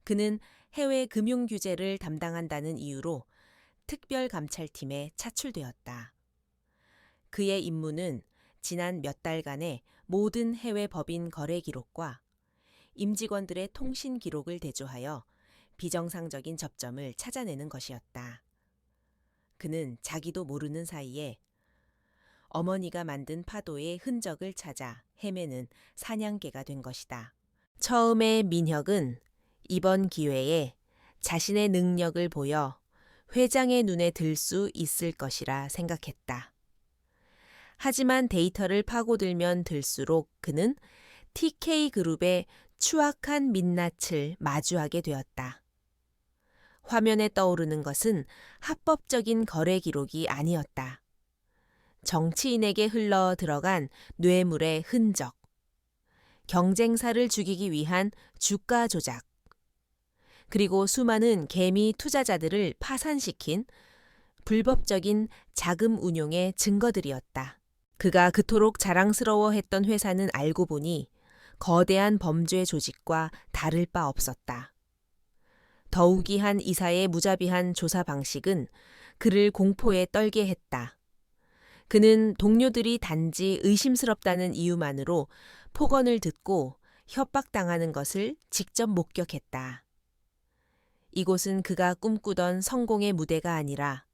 Speaker 1: 그는 해외 금융 규제를 담당한다는 이유로 특별감찰팀에 차출되었다. 그의 임무는 지난 몇 달간의 모든 해외 법인 거래 기록과 임직원들의 통신 기록을 대조하여 비정상적인 접점을 찾아내는 것이었다. 그는 자기도 모르는 사이에 어머니가 만든 파도의 흔적을 찾아 헤매는 사냥개가 된 것이다. 처음에 민혁은 이번 기회에 자신의 능력을 보여 회장의 눈에 들 수 있을 것이라 생각했다. 하지만 데이터를 파고들면 들수록 그는 TK그룹의 추악한 민낯을 마주하게 되었다. 화면에 떠오르는 것은 합법적인 거래 기록이 아니었다. 정치인에게 흘러 들어간 뇌물의 흔적, 경쟁사를 죽이기 위한 주가 조작, 그리고 수많은 개미 투자자들을 파산시킨 불법적인 자금 운용의 증거들이었다. 그가 그토록 자랑스러워했던 회사는 알고 보니 거대한 범죄 조직과 다를 바 없었다. 더욱이 한 이사의 무자비한 조사 방식은 그를 공포에 떨게 했다. 그는 동료들이 단지 의심스럽다는 이유만으로 폭언을 듣고 협박당하는 것을 직접 목격했다. 이곳은 그가 꿈꾸던 성공의 무대가 아니라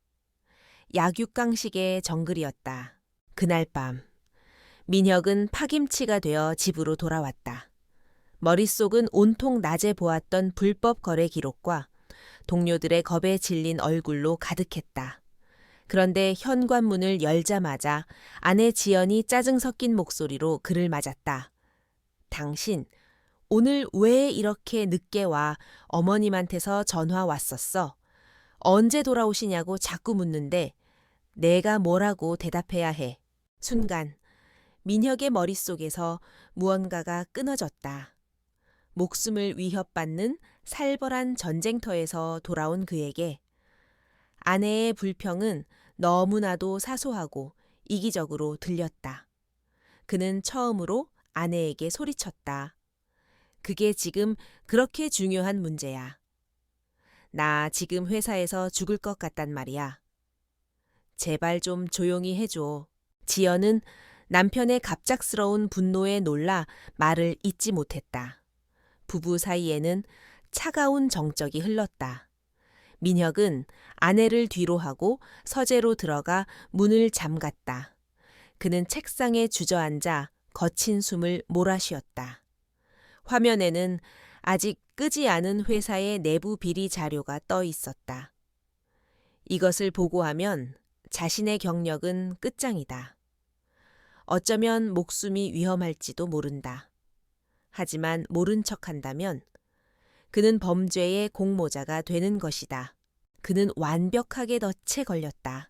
Speaker 1: 약육강식의 정글이었다. 그날 밤, 민혁은 파김치가 되어 집으로 돌아왔다. 머릿속은 온통 낮에 보았던 불법 거래 기록과 동료들의 겁에 질린 얼굴로 가득했다. 그런데 현관문을 열자마자 아내 지연이 짜증 섞인 목소리로 그를 맞았다. 당신, 오늘 왜 이렇게 늦게 와 어머님한테서 전화 왔었어? 언제 돌아오시냐고 자꾸 묻는데 내가 뭐라고 대답해야 해. 순간 민혁의 머릿속에서 무언가가 끊어졌다. 목숨을 위협받는 살벌한 전쟁터에서 돌아온 그에게 아내의 불평은 너무나도 사소하고 이기적으로 들렸다. 그는 처음으로 아내에게 소리쳤다. 그게 지금 그렇게 중요한 문제야. 나 지금 회사에서 죽을 것 같단 말이야. 제발 좀 조용히 해줘. 지연은 남편의 갑작스러운 분노에 놀라 말을 잇지 못했다. 부부 사이에는 차가운 정적이 흘렀다. 민혁은 아내를 뒤로 하고 서재로 들어가 문을 잠갔다. 그는 책상에 주저앉아 거친 숨을 몰아쉬었다. 화면에는 아직 끄지 않은 회사의 내부 비리 자료가 떠 있었다. 이것을 보고하면 자신의 경력은 끝장이다. 어쩌면 목숨이 위험할지도 모른다. 하지만 모른 척한다면 그는 범죄의 공모자가 되는 것이다. 그는 완벽하게 덫에 걸렸다.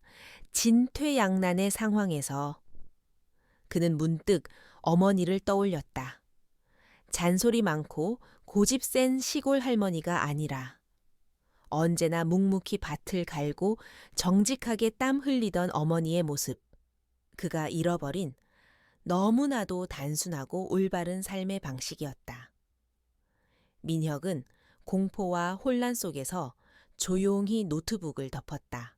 Speaker 1: 진퇴양난의 상황에서 그는 문득 어머니를 떠올렸다. 잔소리 많고 고집 센 시골 할머니가 아니라 언제나 묵묵히 밭을 갈고 정직하게 땀 흘리던 어머니의 모습. 그가 잃어버린 너무나도 단순하고 올바른 삶의 방식이었다. 민혁은 공포와 혼란 속에서 조용히 노트북을 덮었다.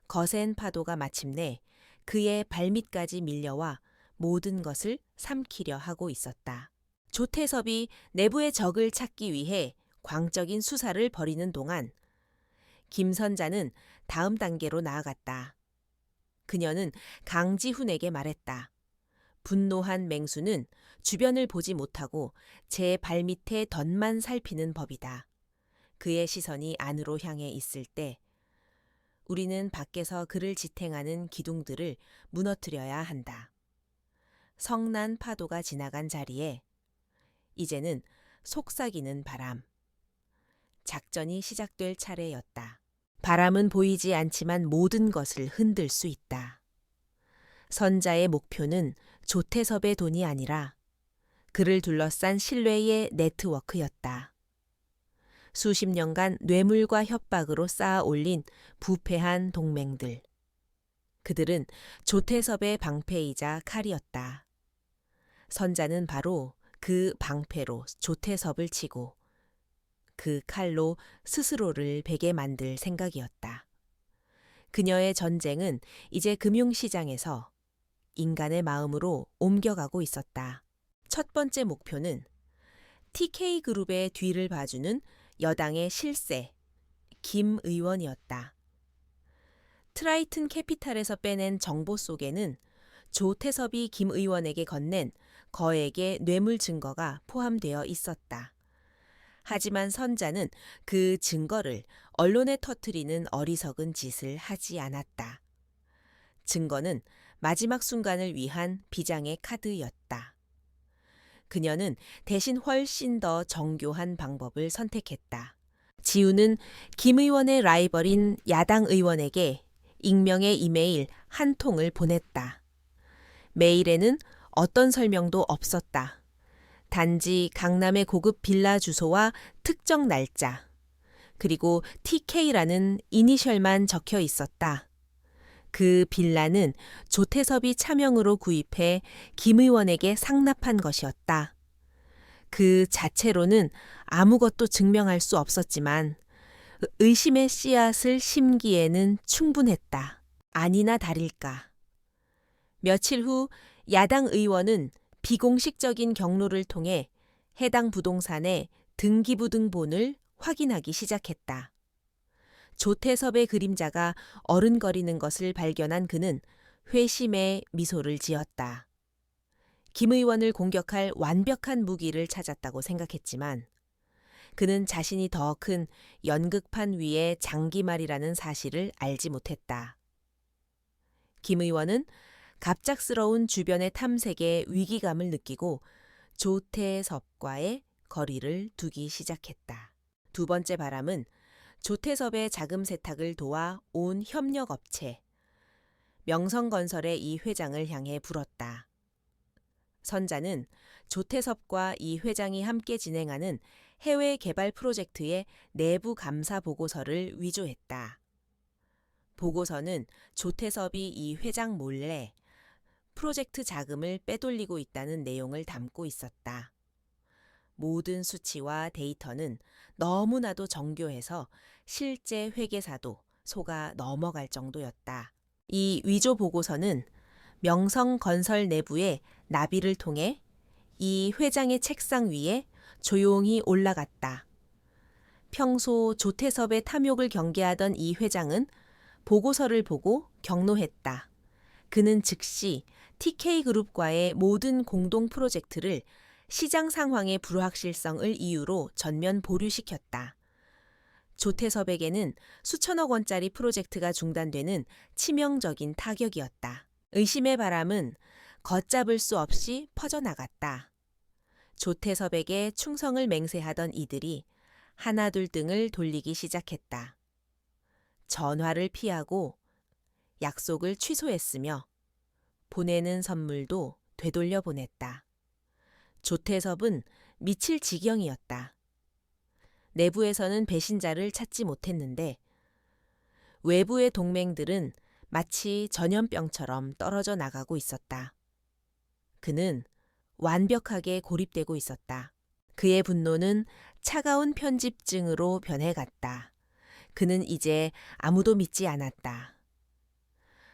Speaker 1: 거센 파도가 마침내 그의 발밑까지 밀려와 모든 것을 삼키려 하고 있었다. 조태섭이 내부의 적을 찾기 위해 광적인 수사를 벌이는 동안 김 선자는 다음 단계로 나아갔다. 그녀는 강지훈에게 말했다. 분노한 맹수는 주변을 보지 못하고 제 발밑에 덫만 살피는 법이다. 그의 시선이 안으로 향해 있을 때 우리는 밖에서 그를 지탱하는 기둥들을 무너뜨려야 한다. 성난 파도가 지나간 자리에 이제는 속삭이는 바람. 작전이 시작될 차례였다. 바람은 보이지 않지만 모든 것을 흔들 수 있다. 선자의 목표는 조태섭의 돈이 아니라 그를 둘러싼 신뢰의 네트워크였다. 수십 년간 뇌물과 협박으로 쌓아 올린 부패한 동맹들. 그들은 조태섭의 방패이자 칼이었다. 선자는 바로 그 방패로 조태섭을 치고 그 칼로 스스로를 베게 만들 생각이었다. 그녀의 전쟁은 이제 금융시장에서 인간의 마음으로 옮겨가고 있었다. 첫 번째 목표는 TK그룹의 뒤를 봐주는 여당의 실세, 김 의원이었다. 트라이튼 캐피탈에서 빼낸 정보 속에는 조태섭이 김 의원에게 건넨 거액의 뇌물 증거가 포함되어 있었다. 하지만 선자는 그 증거를 언론에 터뜨리는 어리석은 짓을 하지 않았다. 증거는 마지막 순간을 위한 비장의 카드였다. 그녀는 대신 훨씬 더 정교한 방법을 선택했다. 지우는 김 의원의 라이벌인 야당 의원에게 익명의 이메일 한 통을 보냈다. 메일에는 어떤 설명도 없었다. 단지 강남의 고급 빌라 주소와 특정 날짜, 그리고 TK라는 이니셜만 적혀 있었다. 그 빌라는 조태섭이 차명으로 구입해 김 의원에게 상납한 것이었다. 그 자체로는 아무것도 증명할 수 없었지만 의심의 씨앗을 심기에는 충분했다. 아니나 다를까. 며칠 후 야당 의원은 비공식적인 경로를 통해 해당 부동산의 등기부등본을 확인하기 시작했다. 조태섭의 그림자가 어른거리는 것을 발견한 그는 회심의 미소를 지었다. 김 의원을 공격할 완벽한 무기를 찾았다고 생각했지만 그는 자신이 더 큰 연극판 위의 장기말이라는 사실을 알지 못했다. 김 의원은 갑작스러운 주변의 탐색에 위기감을 느끼고 조태섭과의 거리를 두기 시작했다. 두 번째 바람은 조태섭의 자금 세탁을 도와 온 협력업체 명성건설의 이 회장을 향해 불었다. 선자는 조태섭과 이 회장이 함께 진행하는 해외 개발 프로젝트의 내부 감사 보고서를 위조했다. 보고서는 조태섭이 이 회장 몰래 프로젝트 자금을 빼돌리고 있다는 내용을 담고 있었다. 모든 수치와 데이터는 너무나도 정교해서 실제 회계사도 속아 넘어갈 정도였다. 이 위조 보고서는 명성건설 내부의 나비를 통해 이 회장의 책상 위에 조용히 올라갔다. 평소 조태섭의 탐욕을 경계하던 이 회장은 보고서를 보고 경노했다. 그는 즉시 TK그룹과의 모든 공동 프로젝트를 시장 상황의 불확실성을 이유로 전면 보류시켰다. 조태섭에게는 수천억 원짜리 프로젝트가 중단되는 치명적인 타격이었다. 의심의 바람은 걷잡을 수 없이 퍼져나갔다. 조태섭에게 충성을 맹세하던 이들이 하나둘 등을 돌리기 시작했다. 전화를 피하고 약속을 취소했으며 보내는 선물도 되돌려 보냈다. 조태섭은 미칠 지경이었다. 내부에서는 배신자를 찾지 못했는데 외부의 동맹들은 마치 전염병처럼 떨어져 나가고 있었다. 그는 완벽하게 고립되고 있었다. 그의 분노는 차가운 편집증으로 변해갔다. 그는 이제 아무도 믿지 않았다.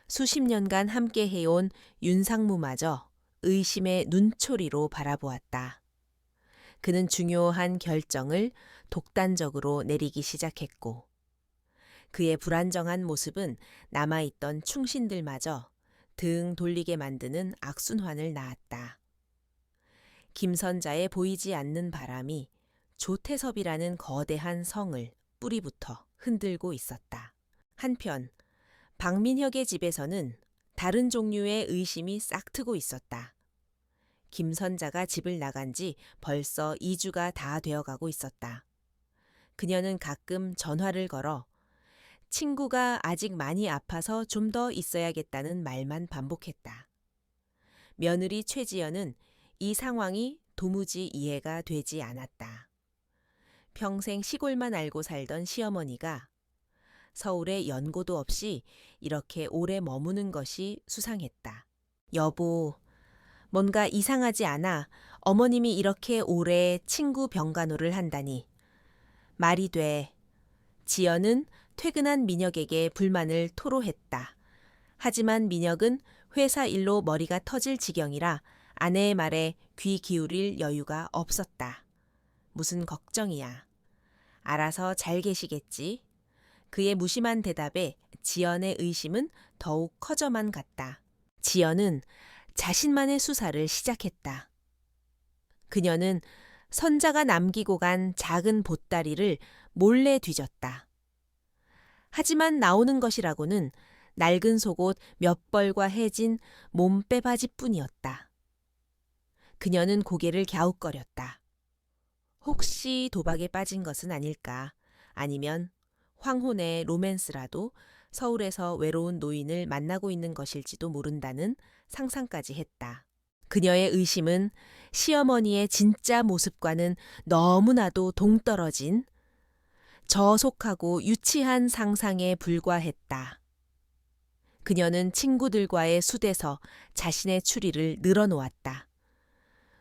Speaker 1: 수십 년간 함께 해온 윤상무마저 의심의 눈초리로 바라보았다. 그는 중요한 결정을 독단적으로 내리기 시작했고 그의 불안정한 모습은 남아있던 충신들마저 등 돌리게 만드는 악순환을 낳았다. 김선자의 보이지 않는 바람이 조태섭이라는 거대한 성을 뿌리부터 흔들고 있었다. 한편 박민혁의 집에서는 다른 종류의 의심이 싹트고 있었다. 김선자가 집을 나간 지 벌써 2주가 다 되어가고 있었다. 그녀는 가끔 전화를 걸어 친구가 아직 많이 아파서 좀 더 있어야겠다는 말만 반복했다. 며느리 최지연은 이 상황이 도무지 이해가 되지 않았다. 평생 시골만 알고 살던 시어머니가 서울에 연고도 없이 이렇게 오래 머무는 것이 수상했다. 여보, 뭔가 이상하지 않아. 어머님이 이렇게 오래 친구 병간호를 한다니. 말이 돼. 지연은 퇴근한 민혁에게 불만을 토로했다. 하지만 민혁은 회사 일로 머리가 터질 지경이라 아내의 말에 귀 기울일 여유가 없었다. 무슨 걱정이야. 알아서 잘 계시겠지. 그의 무심한 대답에 지연의 의심은 더욱 커져만 갔다. 지연은 자신만의 수사를 시작했다. 그녀는 선자가 남기고 간 작은 보따리를 몰래 뒤졌다. 하지만 나오는 것이라고는 낡은 속옷 몇 벌과 해진 몸빼바지뿐이었다. 그녀는 고개를 갸웃거렸다. 혹시 도박에 빠진 것은 아닐까? 아니면 황혼의 로맨스라도 서울에서 외로운 노인을 만나고 있는 것일지도 모른다는 상상까지 했다. 그녀의 의심은 시어머니의 진짜 모습과는 너무나도 동떨어진 저속하고 유치한 상상에 불과했다. 그녀는 친구들과의 숫에서 자신의 추리를 늘어놓았다.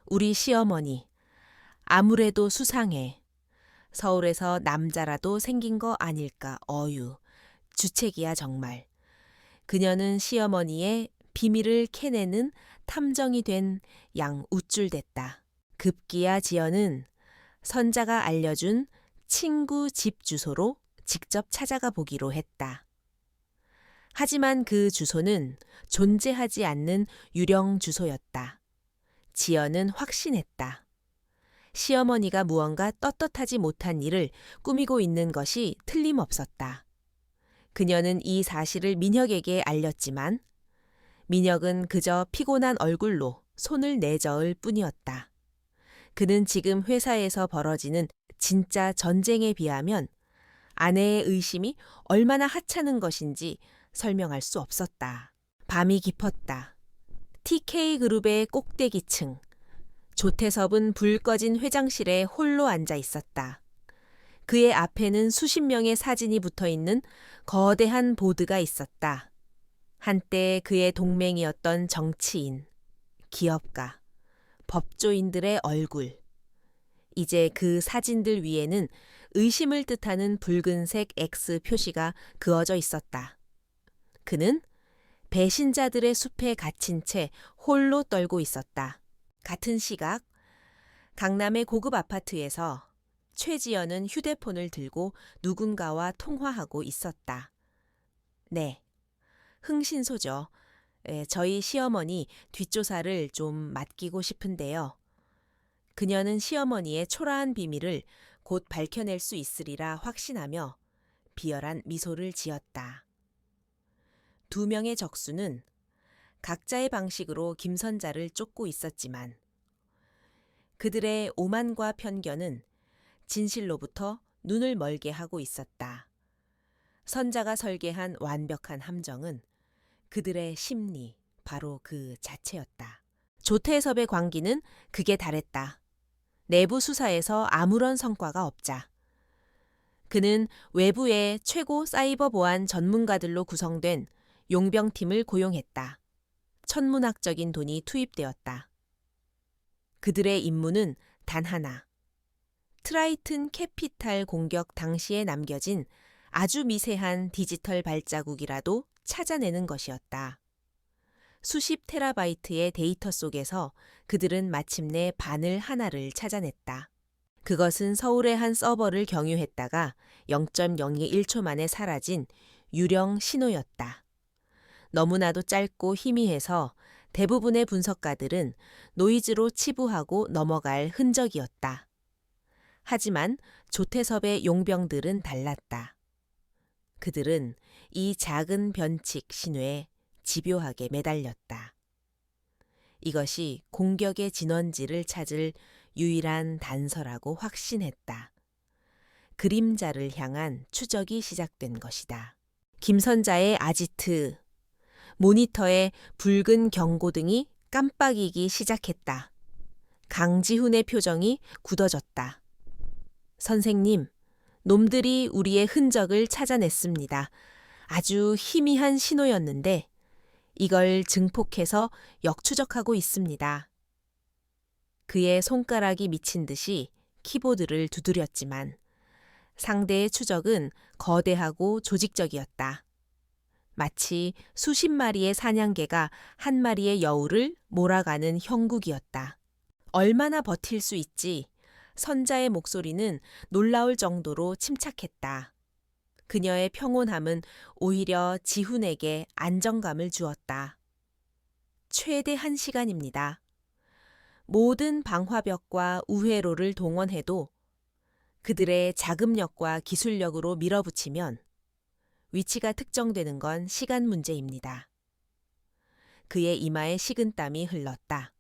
Speaker 1: 우리 시어머니, 아무래도 수상해. 서울에서 남자라도 생긴 거 아닐까 어유. 주책이야 정말. 그녀는 시어머니의 비밀을 캐내는 탐정이 된 양 우쭐댔다. 급기야 지연은 선자가 알려준 친구 집 주소로 직접 찾아가 보기로 했다. 하지만 그 주소는 존재하지 않는 유령 주소였다. 지연은 확신했다. 시어머니가 무언가 떳떳하지 못한 일을 꾸미고 있는 것이 틀림없었다. 그녀는 이 사실을 민혁에게 알렸지만 민혁은 그저 피곤한 얼굴로 손을 내저을 뿐이었다. 그는 지금 회사에서 벌어지는 진짜 전쟁에 비하면 아내의 의심이 얼마나 하찮은 것인지 설명할 수 없었다. 밤이 깊었다. TK그룹의 꼭대기층. 조태섭은 불 꺼진 회장실에 홀로 앉아 있었다. 그의 앞에는 수십 명의 사진이 붙어 있는 거대한 보드가 있었다. 한때 그의 동맹이었던 정치인, 기업가, 법조인들의 얼굴. 이제 그 사진들 위에는 의심을 뜻하는 붉은색 X 표시가 그어져 있었다. 그는 배신자들의 숲에 갇힌 채 홀로 떨고 있었다. 같은 시각, 강남의 고급 아파트에서 최지연은 휴대폰을 들고 누군가와 통화하고 있었다. 네, 흥신소죠. 저희 시어머니 뒷조사를 좀 맡기고 싶은데요. 그녀는 시어머니의 초라한 비밀을 곧 밝혀낼 수 있으리라 확신하며 비열한 미소를 지었다. 두 명의 적수는 각자의 방식으로 김선자를 쫓고 있었지만 그들의 오만과 편견은 진실로부터 눈을 멀게 하고 있었다. 선자가 설계한 완벽한 함정은 그들의 심리, 바로 그 자체였다. 조태섭의 광기는 극에 달했다. 내부 수사에서 아무런 성과가 없자. 그는 외부의 최고 사이버 보안 전문가들로 구성된 용병팀을 고용했다. 천문학적인 돈이 투입되었다. 그들의 임무는 단 하나. 트라이튼 캐피탈 공격 당시에 남겨진 아주 미세한 디지털 발자국이라도 찾아내는 것이었다. 수십 테라바이트의 데이터 속에서 그들은 마침내 바늘 하나를 찾아냈다. 그것은 서울의 한 서버를 경유했다가 0.001초 만에 사라진 유령 신호였다. 너무나도 짧고 희미해서 대부분의 분석가들은 노이즈로 치부하고 넘어갈 흔적이었다. 하지만 조태섭의 용병들은 달랐다. 그들은 이 작은 변칙 신호에 집요하게 매달렸다. 이것이 공격의 진원지를 찾을 유일한 단서라고 확신했다. 그림자를 향한 추적이 시작된 것이다. 김선자의 아지트, 모니터에 붉은 경고등이 깜빡이기 시작했다. 강지훈의 표정이 굳어졌다. 선생님, 놈들이 우리의 흔적을 찾아냈습니다. 아주 희미한 신호였는데 이걸 증폭해서 역추적하고 있습니다. 그의 손가락이 미친 듯이 키보드를 두드렸지만 상대의 추적은 거대하고 조직적이었다. 마치 수십 마리의 사냥개가 한 마리의 여우를 몰아가는 형국이었다. 얼마나 버틸 수 있지? 선자의 목소리는 놀라울 정도로 침착했다. 그녀의 평온함은 오히려 지훈에게 안정감을 주었다. 최대 1시간입니다. 모든 방화벽과 우회로를 동원해도 그들의 자금력과 기술력으로 밀어붙이면 위치가 특정되는 건 시간 문제입니다. 그의 이마에 식은땀이 흘렀다.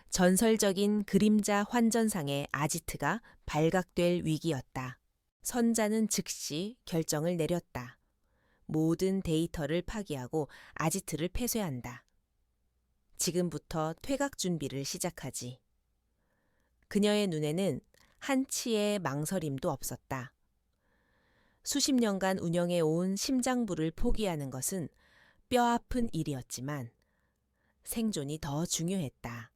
Speaker 1: 전설적인 그림자 환전상의 아지트가 발각될 위기였다. 선자는 즉시 결정을 내렸다. 모든 데이터를 파기하고 아지트를 폐쇄한다. 지금부터 퇴각 준비를 시작하지. 그녀의 눈에는 한치의 망설임도 없었다. 수십 년간 운영해온 심장부를 포기하는 것은 뼈아픈 일이었지만 생존이 더 중요했다.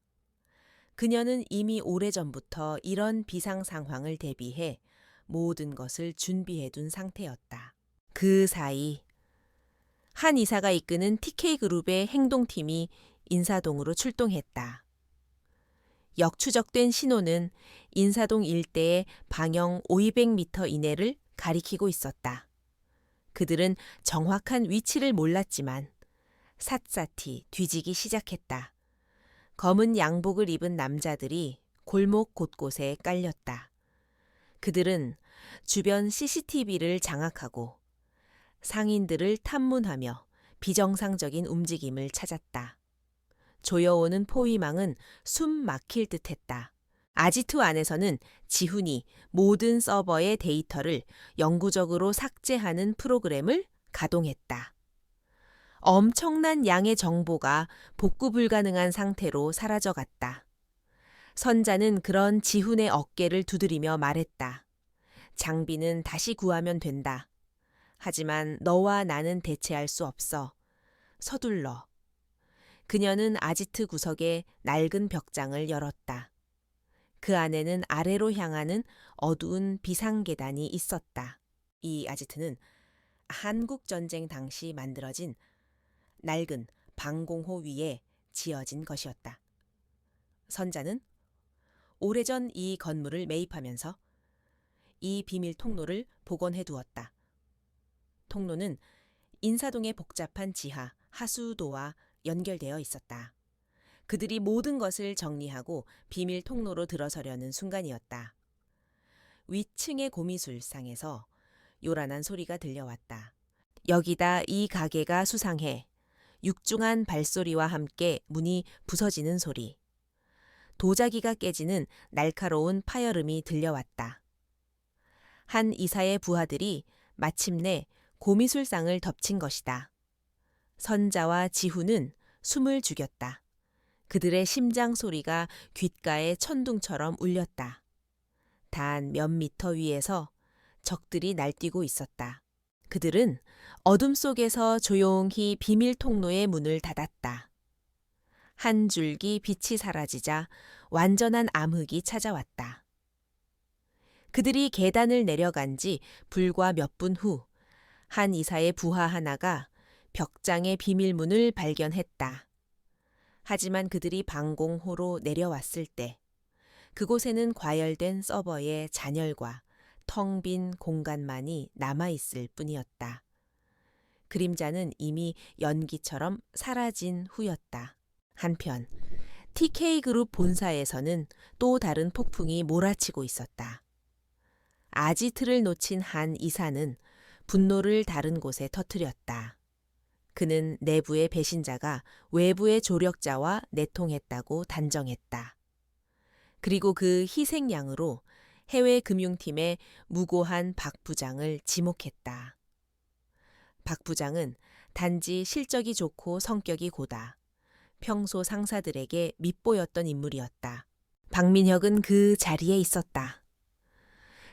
Speaker 1: 그녀는 이미 오래전부터 이런 비상 상황을 대비해 모든 것을 준비해둔 상태였다. 그 사이 한 이사가 이끄는 TK그룹의 행동팀이 인사동으로 출동했다. 역추적된 신호는 인사동 일대의 방형 500m 이내를 가리키고 있었다. 그들은 정확한 위치를 몰랐지만 샅샅이 뒤지기 시작했다. 검은 양복을 입은 남자들이 골목 곳곳에 깔렸다. 그들은 주변 CCTV를 장악하고 상인들을 탐문하며 비정상적인 움직임을 찾았다. 조여오는 포위망은 숨 막힐 듯했다. 아지트 안에서는 지훈이 모든 서버의 데이터를 영구적으로 삭제하는 프로그램을 가동했다. 엄청난 양의 정보가 복구 불가능한 상태로 사라져갔다. 선자는 그런 지훈의 어깨를 두드리며 말했다. 장비는 다시 구하면 된다. 하지만 너와 나는 대체할 수 없어. 서둘러. 그녀는 아지트 구석에 낡은 벽장을 열었다. 그 안에는 아래로 향하는 어두운 비상계단이 있었다. 이 아지트는 한국전쟁 당시 만들어진 낡은 방공호 위에 지어진 것이었다. 선자는 오래전 이 건물을 매입하면서 이 비밀 통로를 복원해 두었다. 통로는 인사동의 복잡한 지하, 하수도와 연결되어 있었다. 그들이 모든 것을 정리하고 비밀 통로로 들어서려는 순간이었다. 위층의 고미술상에서 요란한 소리가 들려왔다. 여기다 이 가게가 수상해. 육중한 발소리와 함께 문이 부서지는 소리. 도자기가 깨지는 날카로운 파열음이 들려왔다. 한 이사의 부하들이 마침내 고미술상을 덮친 것이다. 선자와 지훈은 숨을 죽였다. 그들의 심장 소리가 귓가에 천둥처럼 울렸다. 단 몇 미터 위에서 적들이 날뛰고 있었다. 그들은 어둠 속에서 조용히 비밀 통로의 문을 닫았다. 한 줄기 빛이 사라지자 완전한 암흑이 찾아왔다. 그들이 계단을 내려간 지 불과 몇 분 후 한 이사의 부하 하나가 벽장의 비밀문을 발견했다. 하지만 그들이 방공호로 내려왔을 때 그곳에는 과열된 서버의 잔열과 텅 빈 공간만이 남아있을 뿐이었다. 그림자는 이미 연기처럼 사라진 후였다. 한편 TK그룹 본사에서는 또 다른 폭풍이 몰아치고 있었다. 아지트를 놓친 한 이사는 분노를 다른 곳에 터뜨렸다. 그는 내부의 배신자가 외부의 조력자와 내통했다고 단정했다. 그리고 그 희생양으로 해외 금융팀의 무고한 박 부장을 지목했다. 박 부장은 단지 실적이 좋고 성격이 고다. 평소 상사들에게 밉보였던 인물이었다. 박민혁은 그 자리에 있었다.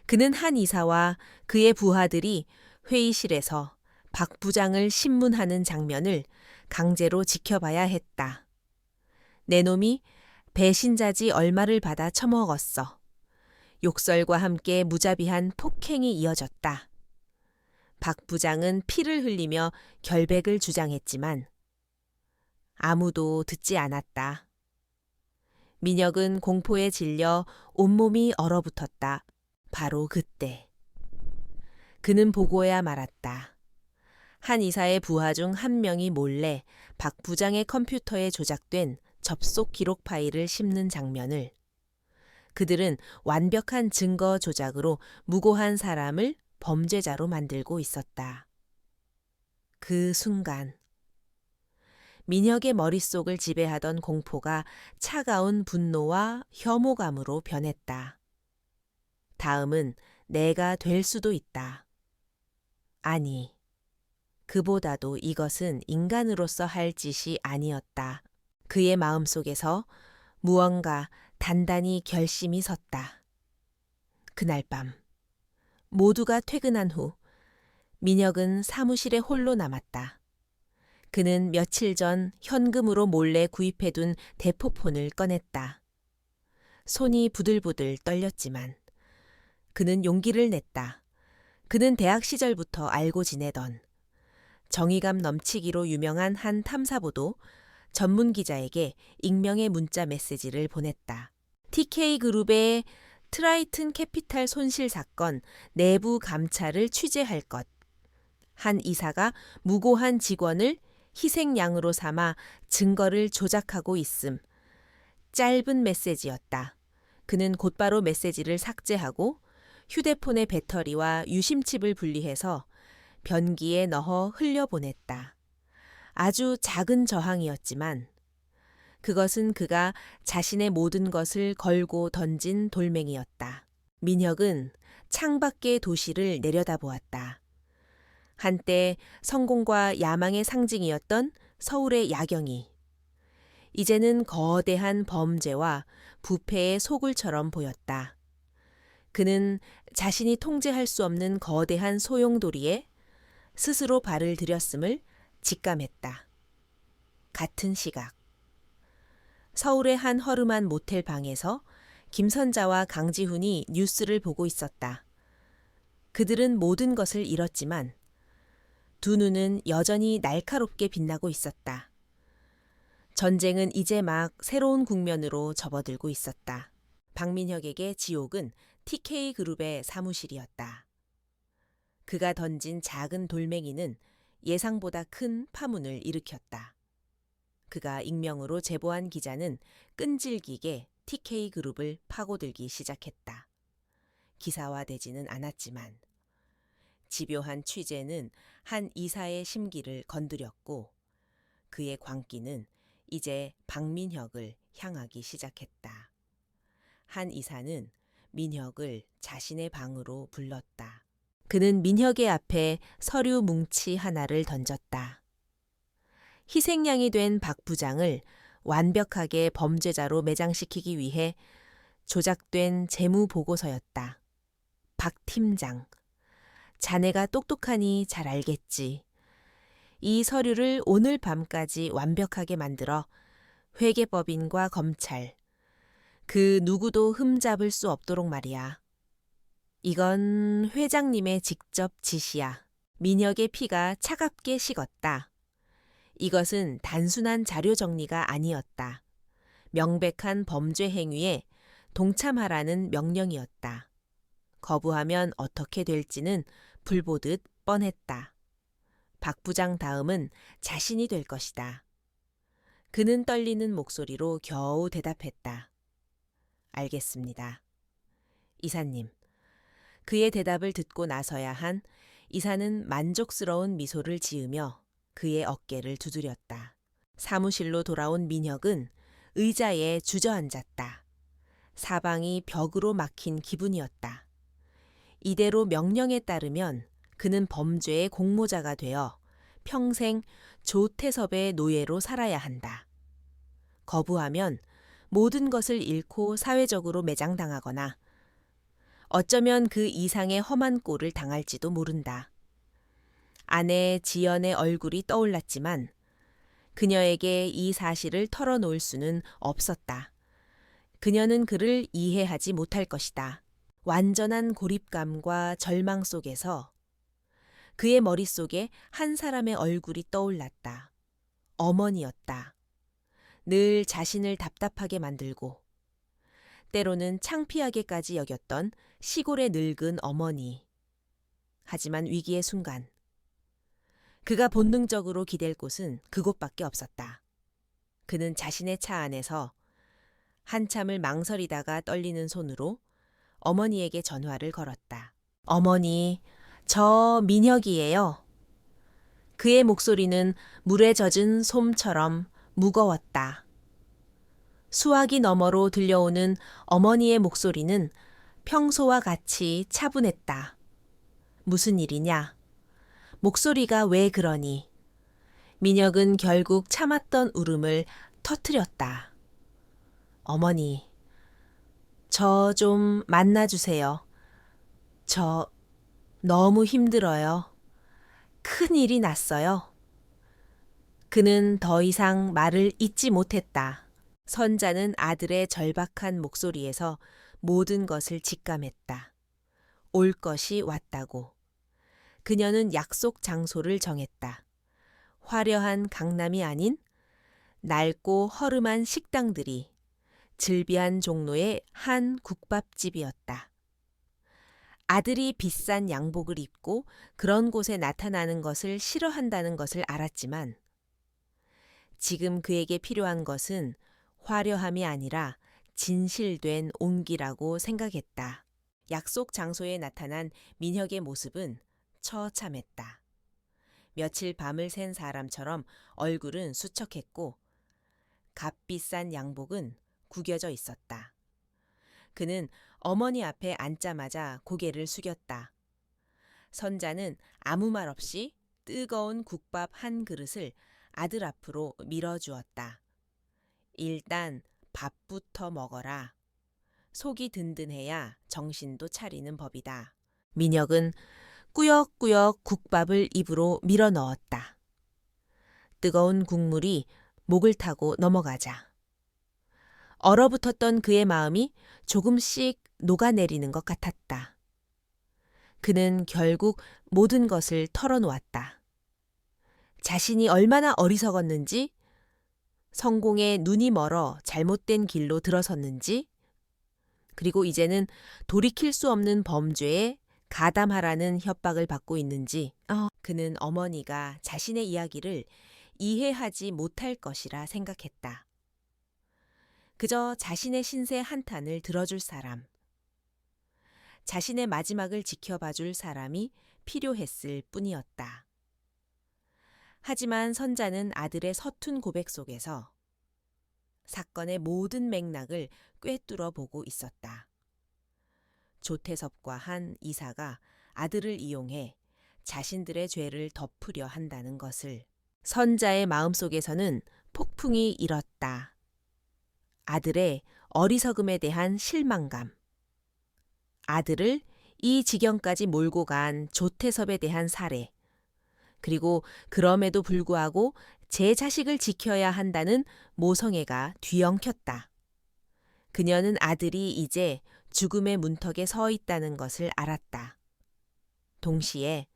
Speaker 1: 그는 한 이사와 그의 부하들이 회의실에서 박 부장을 신문하는 장면을 강제로 지켜봐야 했다. 내 놈이 배신자지 얼마를 받아 처먹었어. 욕설과 함께 무자비한 폭행이 이어졌다. 박 부장은 피를 흘리며 결백을 주장했지만 아무도 듣지 않았다. 민혁은 공포에 질려 온몸이 얼어붙었다. 바로 그때. 그는 보고야 말았다. 한 이사의 부하 중 한 명이 몰래 박 부장의 컴퓨터에 조작된 접속 기록 파일을 씹는 장면을. 그들은 완벽한 증거 조작으로 무고한 사람을 범죄자로 만들고 있었다. 그 순간 민혁의 머릿속을 지배하던 공포가 차가운 분노와 혐오감으로 변했다. 다음은 내가 될 수도 있다. 아니, 그보다도 이것은 인간으로서 할 짓이 아니었다. 그의 마음속에서 무언가 단단히 결심이 섰다. 그날 밤 모두가 퇴근한 후 민혁은 사무실에 홀로 남았다. 그는 며칠 전 현금으로 몰래 구입해둔 대포폰을 꺼냈다. 손이 부들부들 떨렸지만 그는 용기를 냈다. 그는 대학 시절부터 알고 지내던 정의감 넘치기로 유명한 한 탐사보도 전문 기자에게 익명의 문자 메시지를 보냈다. TK그룹의 트라이튼 캐피탈 손실 사건 내부 감찰을 취재할 것. 한 이사가 무고한 직원을 희생양으로 삼아 증거를 조작하고 있음. 짧은 메시지였다. 그는 곧바로 메시지를 삭제하고 휴대폰의 배터리와 유심칩을 분리해서 변기에 넣어 흘려보냈다. 아주 작은 저항이었지만 그것은 그가 자신의 모든 것을 걸고 던진 돌멩이였다. 민혁은 창밖의 도시를 내려다보았다. 한때 성공과 야망의 상징이었던 서울의 야경이 이제는 거대한 범죄와 부패의 소굴처럼 보였다. 그는 자신이 통제할 수 없는 거대한 소용돌이에 스스로 발을 들였음을 직감했다. 같은 시각. 서울의 한 허름한 모텔 방에서 김선자와 강지훈이 뉴스를 보고 있었다. 그들은 모든 것을 잃었지만 두 눈은 여전히 날카롭게 빛나고 있었다. 전쟁은 이제 막 새로운 국면으로 접어들고 있었다. 박민혁에게 지옥은 TK그룹의 사무실이었다. 그가 던진 작은 돌멩이는 예상보다 큰 파문을 일으켰다. 그가 익명으로 제보한 기자는 끈질기게 TK그룹을 파고들기 시작했다. 기사화되지는 않았지만 집요한 취재는 한 이사의 심기를 건드렸고 그의 광기는 이제 박민혁을 향하기 시작했다. 한 이사는 민혁을 자신의 방으로 불렀다. 그는 민혁의 앞에 서류 뭉치 하나를 던졌다. 희생양이 된 박 부장을 완벽하게 범죄자로 매장시키기 위해 조작된 재무 보고서였다. 박 팀장, 자네가 똑똑하니 잘 알겠지. 이 서류를 오늘 밤까지 완벽하게 만들어 회계법인과 검찰, 그 누구도 흠잡을 수 없도록 말이야. 이건 회장님의 직접 지시야. 민혁의 피가 차갑게 식었다. 이것은 단순한 자료 정리가 아니었다. 명백한 범죄 행위에 동참하라는 명령이었다. 거부하면 어떻게 될지는 불보듯 뻔했다. 박 부장 다음은 자신이 될 것이다. 그는 떨리는 목소리로 겨우 대답했다. 알겠습니다. 이사님. 그의 대답을 듣고 나서야 한 이사는 만족스러운 미소를 지으며 그의 어깨를 두드렸다. 사무실로 돌아온 민혁은 의자에 주저앉았다. 사방이 벽으로 막힌 기분이었다. 이대로 명령에 따르면 그는 범죄의 공모자가 되어 평생 조태섭의 노예로 살아야 한다. 거부하면 모든 것을 잃고 사회적으로 매장당하거나 어쩌면 그 이상의 험한 꼴을 당할지도 모른다. 아내 지연의 얼굴이 떠올랐지만 그녀에게 이 사실을 털어놓을 수는 없었다. 그녀는 그를 이해하지 못할 것이다. 완전한 고립감과 절망 속에서 그의 머릿속에 한 사람의 얼굴이 떠올랐다. 어머니였다. 늘 자신을 답답하게 만들고 때로는 창피하게까지 여겼던 시골의 늙은 어머니. 하지만 위기의 순간 그가 본능적으로 기댈 곳은 그곳밖에 없었다. 그는 자신의 차 안에서 한참을 망설이다가 떨리는 손으로 어머니에게 전화를 걸었다. 어머니, 저 민혁이에요. 그의 목소리는 물에 젖은 솜처럼 무거웠다. 수화기 너머로 들려오는 어머니의 목소리는 평소와 같이 차분했다. 무슨 일이냐? 목소리가 왜 그러니? 민혁은 결국 참았던 울음을 터뜨렸다. 어머니, 저 좀 만나주세요. 저 너무 힘들어요. 큰일이 났어요. 그는 더 이상 말을 잇지 못했다. 선자는 아들의 절박한 목소리에서 모든 것을 직감했다. 올 것이 왔다고. 그녀는 약속 장소를 정했다. 화려한 강남이 아닌 낡고 허름한 식당들이 즐비한 종로의 한 국밥집이었다. 아들이 비싼 양복을 입고 그런 곳에 나타나는 것을 싫어한다는 것을 알았지만 지금 그에게 필요한 것은 화려함이 아니라 진실된 온기라고 생각했다. 약속 장소에 나타난 민혁의 모습은 처참했다. 며칠 밤을 샌 사람처럼 얼굴은 수척했고 값비싼 양복은 구겨져 있었다. 그는 어머니 앞에 앉자마자 고개를 숙였다. 선자는 아무 말 없이 뜨거운 국밥 한 그릇을 아들 앞으로 밀어주었다. 일단 밥부터 먹어라. 속이 든든해야 정신도 차리는 법이다. 민혁은 꾸역꾸역 국밥을 입으로 밀어 넣었다. 뜨거운 국물이 목을 타고 넘어가자 얼어붙었던 그의 마음이 조금씩 녹아내리는 것 같았다. 그는 결국 모든 것을 털어놓았다. 자신이 얼마나 어리석었는지, 성공에 눈이 멀어 잘못된 길로 들어섰는지, 그리고 이제는 돌이킬 수 없는 범죄에 가담하라는 협박을 받고 있는지, 그는 어머니가 자신의 이야기를 이해하지 못할 것이라 생각했다. 그저 자신의 신세 한탄을 들어줄 사람, 자신의 마지막을 지켜봐줄 사람이 필요했을 뿐이었다. 하지만 선자는 아들의 서툰 고백 속에서 사건의 모든 맥락을 꿰뚫어 보고 있었다. 조태섭과 한 이사가 아들을 이용해 자신들의 죄를 덮으려 한다는 것을. 선자의 마음속에서는 폭풍이 일었다. 아들의 어리석음에 대한 실망감. 아들을 이 지경까지 몰고 간 조태섭에 대한 사례. 그리고 그럼에도 불구하고 제 자식을 지켜야 한다는 모성애가 뒤엉켰다. 그녀는 아들이 이제 죽음의 문턱에 서 있다는 것을 알았다. 동시에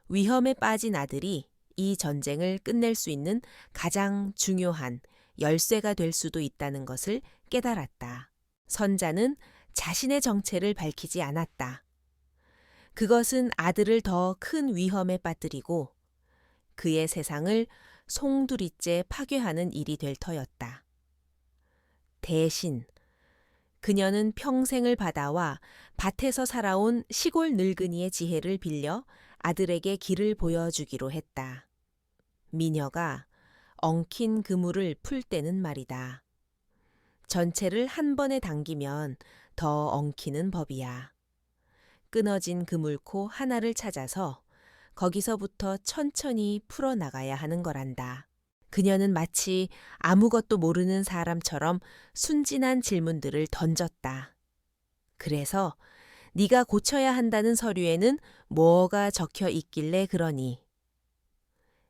Speaker 1: 위험에 빠진 아들이 이 전쟁을 끝낼 수 있는 가장 중요한 열쇠가 될 수도 있다는 것을 깨달았다. 선자는 자신의 정체를 밝히지 않았다. 그것은 아들을 더 큰 위험에 빠뜨리고 그의 세상을 송두리째 파괴하는 일이 될 터였다. 대신 그녀는 평생을 받아와 밭에서 살아온 시골 늙은이의 지혜를 빌려 아들에게 길을 보여주기로 했다. 미녀가 엉킨 그물을 풀 때는 말이다. 전체를 한 번에 당기면 더 엉키는 법이야. 끊어진 그물코 하나를 찾아서 거기서부터 천천히 풀어나가야 하는 거란다. 그녀는 마치 아무것도 모르는 사람처럼 순진한 질문들을 던졌다. 그래서 네가 고쳐야 한다는 서류에는 뭐가 적혀 있길래 그러니?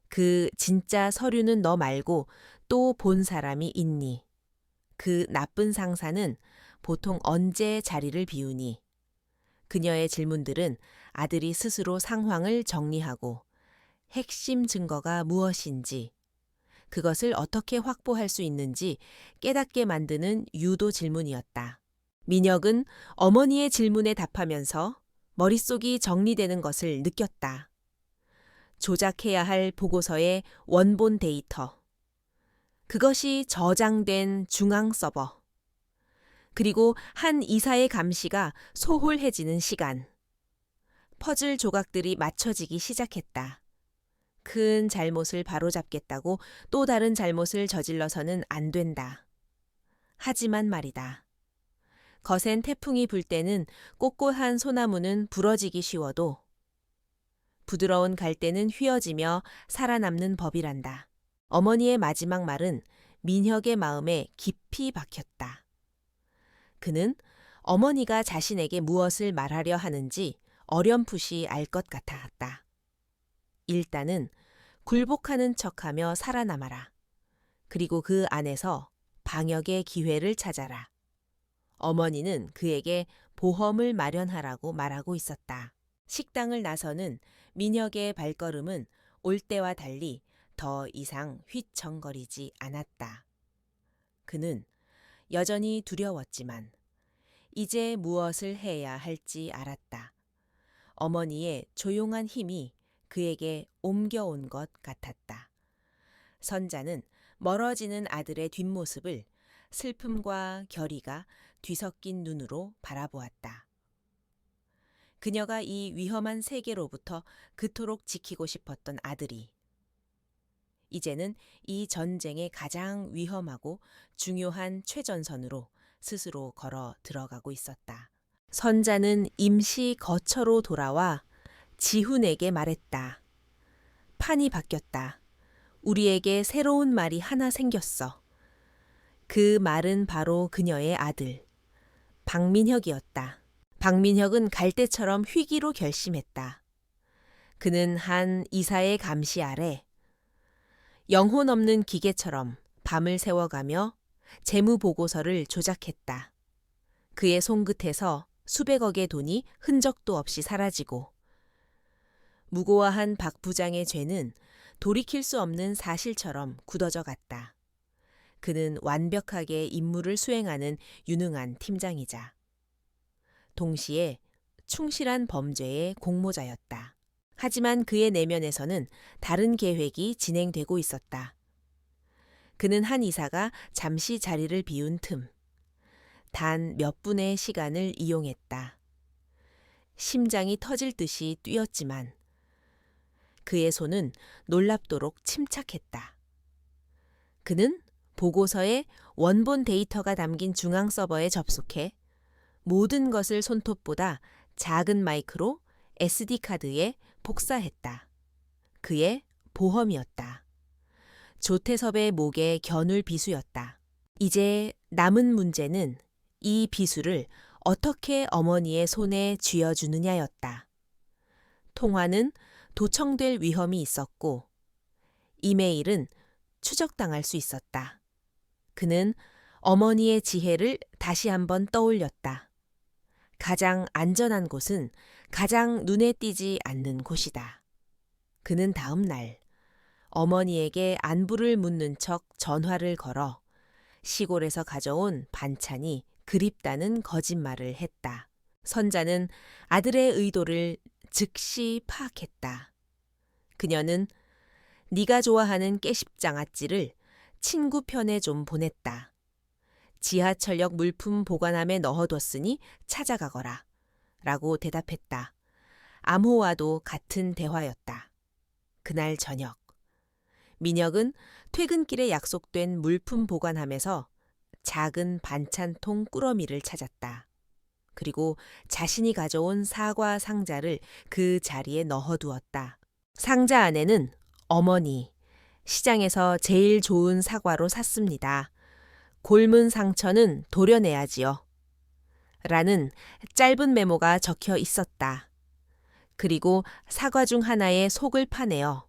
Speaker 1: 그 진짜 서류는 너 말고 또 본 사람이 있니? 그 나쁜 상사는 보통 언제 자리를 비우니? 그녀의 질문들은 아들이 스스로 상황을 정리하고 핵심 증거가 무엇인지, 그것을 어떻게 확보할 수 있는지 깨닫게 만드는 유도 질문이었다. 민혁은 어머니의 질문에 답하면서 머릿속이 정리되는 것을 느꼈다. 조작해야 할 보고서의 원본 데이터, 그것이 저장된 중앙 서버, 그리고 한 이사의 감시가 소홀해지는 시간. 퍼즐 조각들이 맞춰지기 시작했다. 큰 잘못을 바로잡겠다고 또 다른 잘못을 저질러서는 안 된다. 하지만 말이다. 거센 태풍이 불 때는 꼿꼿한 소나무는 부러지기 쉬워도 부드러운 갈대는 휘어지며 살아남는 법이란다. 어머니의 마지막 말은 민혁의 마음에 깊이 박혔다. 그는 어머니가 자신에게 무엇을 말하려 하는지 어렴풋이 알 것 같았다. 일단은 굴복하는 척하며 살아남아라. 그리고 그 안에서 방역의 기회를 찾아라. 어머니는 그에게 보험을 마련하라고 말하고 있었다. 식당을 나서는 민혁의 발걸음은 올 때와 달리 더 이상 휘청거리지 않았다. 그는 여전히 두려웠지만 이제 무엇을 해야 할지 알았다. 어머니의 조용한 힘이 그에게 옮겨온 것 같았다. 선자는 멀어지는 아들의 뒷모습을 슬픔과 결의가 뒤섞인 눈으로 바라보았다. 그녀가 이 위험한 세계로부터 그토록 지키고 싶었던 아들이 이제는 이 전쟁의 가장 위험하고 중요한 최전선으로 스스로 걸어 들어가고 있었다. 선자는 임시 거처로 돌아와 지훈에게 말했다. 판이 바뀌었다. 우리에게 새로운 말이 하나 생겼어. 그 말은 바로 그녀의 아들, 박민혁이었다. 박민혁은 갈대처럼 휘기로 결심했다. 그는 한 이사의 감시 아래 영혼 없는 기계처럼 밤을 새워가며 재무보고서를 조작했다. 그의 손끝에서 수백억의 돈이 흔적도 없이 사라지고 무고화한 박 부장의 죄는 돌이킬 수 없는 사실처럼 굳어져 갔다. 그는 완벽하게 임무를 수행하는 유능한 팀장이자 동시에 충실한 범죄의 공모자였다. 하지만 그의 내면에서는 다른 계획이 진행되고 있었다. 그는 한 이사가 잠시 자리를 비운 틈, 단 몇 분의 시간을 이용했다. 심장이 터질 듯이 뛰었지만 그의 손은 놀랍도록 침착했다. 그는 보고서에 원본 데이터가 담긴 중앙 서버에 접속해 모든 것을 손톱보다 작은 마이크로 SD카드에 복사했다. 그의 보험이었다. 조태섭의 목에 겨눌 비수였다. 이제 남은 문제는 이 비수를 어떻게 어머니의 손에 쥐어주느냐였다. 통화는 도청될 위험이 있었고 이메일은 추적당할 수 있었다. 그는 어머니의 지혜를 다시 한번 떠올렸다. 가장 안전한 곳은 가장 눈에 띄지 않는 곳이다. 그는 다음 날 어머니에게 안부를 묻는 척 전화를 걸어 시골에서 가져온 반찬이 그립다는 거짓말을 했다. 선자는 아들의 의도를 즉시 파악했다. 그녀는 네가 좋아하는 깨십장아찌를 친구 편에 좀 보냈다. 지하철역 물품 보관함에 넣어뒀으니 찾아가거라. 라고 대답했다. 암호와도 같은 대화였다. 그날 저녁, 민혁은 퇴근길에 약속된 물품 보관함에서 작은 반찬통 꾸러미를 찾았다. 그리고 자신이 가져온 사과 상자를 그 자리에 넣어두었다. 상자 안에는 어머니, 시장에서 제일 좋은 사과로 샀습니다. 곪은 상처는 도려내야지요. 라는 짧은 메모가 적혀 있었다. 그리고 사과 중 하나의 속을 파내어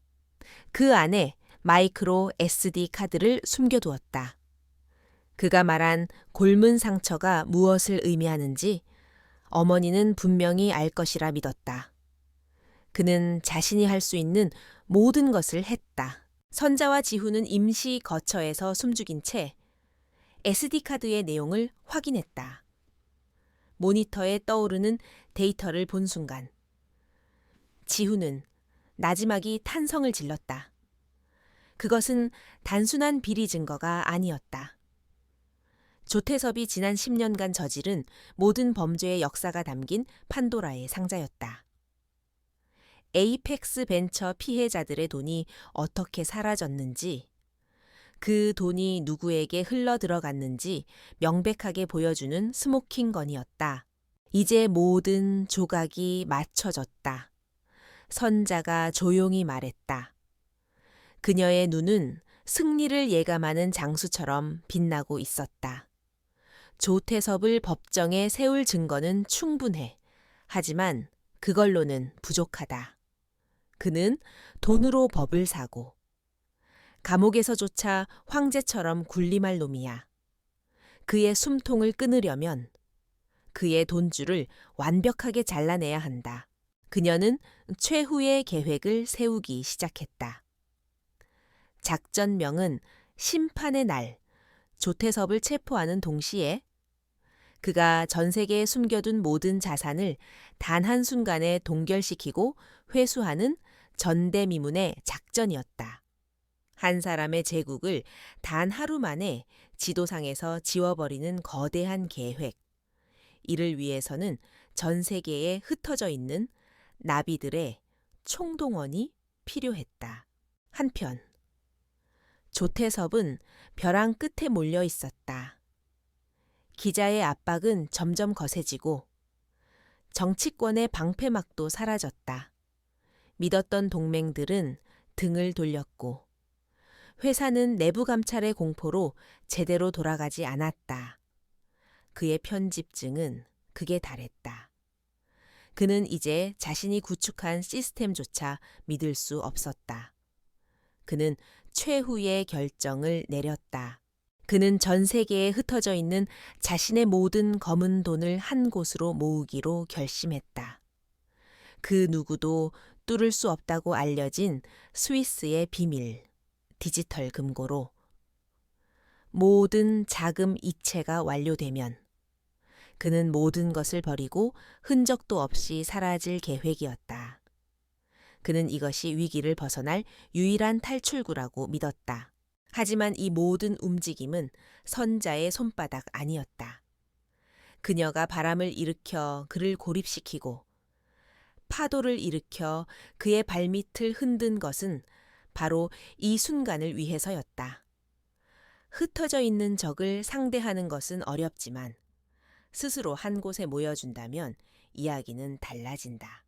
Speaker 1: 그 안에 마이크로 SD 카드를 숨겨두었다. 그가 말한 곪은 상처가 무엇을 의미하는지 어머니는 분명히 알 것이라 믿었다. 그는 자신이 할 수 있는 모든 것을 했다. 선자와 지훈은 임시 거처에서 숨죽인 채 SD카드의 내용을 확인했다. 모니터에 떠오르는 데이터를 본 순간 지훈은 나지막이 탄성을 질렀다. 그것은 단순한 비리 증거가 아니었다. 조태섭이 지난 10년간 저지른 모든 범죄의 역사가 담긴 판도라의 상자였다. 에이펙스 벤처 피해자들의 돈이 어떻게 사라졌는지, 그 돈이 누구에게 흘러 들어갔는지 명백하게 보여주는 스모킹건이었다. 이제 모든 조각이 맞춰졌다. 선자가 조용히 말했다. 그녀의 눈은 승리를 예감하는 장수처럼 빛나고 있었다. 조태섭을 법정에 세울 증거는 충분해. 하지만 그걸로는 부족하다. 그는 돈으로 법을 사고 감옥에서조차 황제처럼 군림할 놈이야. 그의 숨통을 끊으려면 그의 돈줄을 완벽하게 잘라내야 한다. 그녀는 최후의 계획을 세우기 시작했다. 작전명은 심판의 날, 조태섭을 체포하는 동시에 그가 전 세계에 숨겨둔 모든 자산을 단 한순간에 동결시키고 회수하는 전대미문의 작전이었다. 한 사람의 제국을 단 하루 만에 지도상에서 지워버리는 거대한 계획. 이를 위해서는 전 세계에 흩어져 있는 나비들의 총동원이 필요했다. 한편 조태섭은 벼랑 끝에 몰려 있었다. 기자의 압박은 점점 거세지고 정치권의 방패막도 사라졌다. 믿었던 동맹들은 등을 돌렸고 회사는 내부 감찰의 공포로 제대로 돌아가지 않았다. 그의 편집증은 극에 달했다. 그는 이제 자신이 구축한 시스템조차 믿을 수 없었다. 그는 최후의 결정을 내렸다. 그는 전 세계에 흩어져 있는 자신의 모든 검은 돈을 한 곳으로 모으기로 결심했다. 그 누구도 뚫을 수 없다고 알려진 스위스의 비밀, 디지털 금고로 모든 자금 이체가 완료되면 그는 모든 것을 버리고 흔적도 없이 사라질 계획이었다. 그는 이것이 위기를 벗어날 유일한 탈출구라고 믿었다. 하지만 이 모든 움직임은 선자의 손바닥 아니었다. 그녀가 바람을 일으켜 그를 고립시키고 파도를 일으켜 그의 발밑을 흔든 것은 바로 이 순간을 위해서였다. 흩어져 있는 적을 상대하는 것은 어렵지만 스스로 한 곳에 모여준다면 이야기는 달라진다.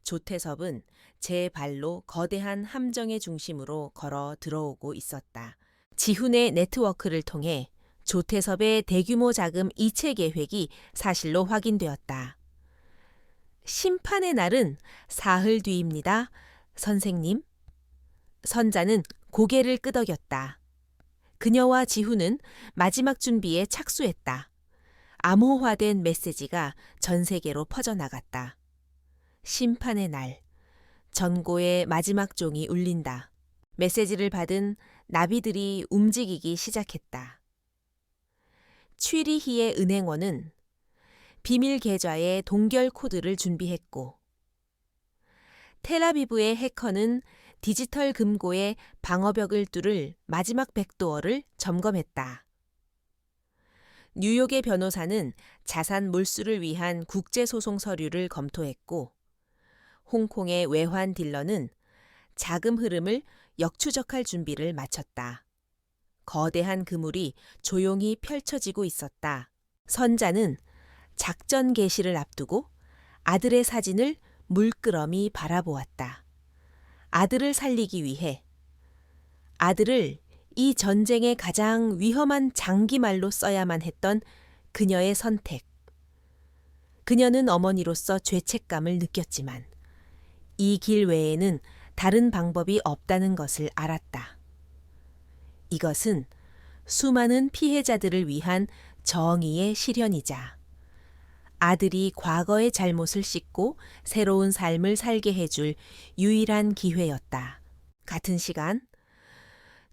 Speaker 1: 조태섭은 제 발로 거대한 함정의 중심으로 걸어 들어오고 있었다. 지훈의 네트워크를 통해 조태섭의 대규모 자금 이체 계획이 사실로 확인되었다. 심판의 날은 사흘 뒤입니다, 선생님. 선자는 고개를 끄덕였다. 그녀와 지훈은 마지막 준비에 착수했다. 암호화된 메시지가 전 세계로 퍼져나갔다. 심판의 날, 전고의 마지막 종이 울린다. 메시지를 받은 나비들이 움직이기 시작했다. 취리히의 은행원은 비밀 계좌의 동결 코드를 준비했고 텔아비브의 해커는 디지털 금고의 방어벽을 뚫을 마지막 백도어를 점검했다. 뉴욕의 변호사는 자산 몰수를 위한 국제소송 서류를 검토했고 홍콩의 외환 딜러는 자금 흐름을 역추적할 준비를 마쳤다. 거대한 그물이 조용히 펼쳐지고 있었다. 선자는 작전 개시를 앞두고 아들의 사진을 물끄러미 바라보았다. 아들을 살리기 위해 아들을 이 전쟁의 가장 위험한 장기말로 써야만 했던 그녀의 선택. 그녀는 어머니로서 죄책감을 느꼈지만 이 길 외에는 다른 방법이 없다는 것을 알았다. 이것은 수많은 피해자들을 위한 정의의 실현이자 아들이 과거의 잘못을 씻고 새로운 삶을 살게 해줄 유일한 기회였다. 같은 시간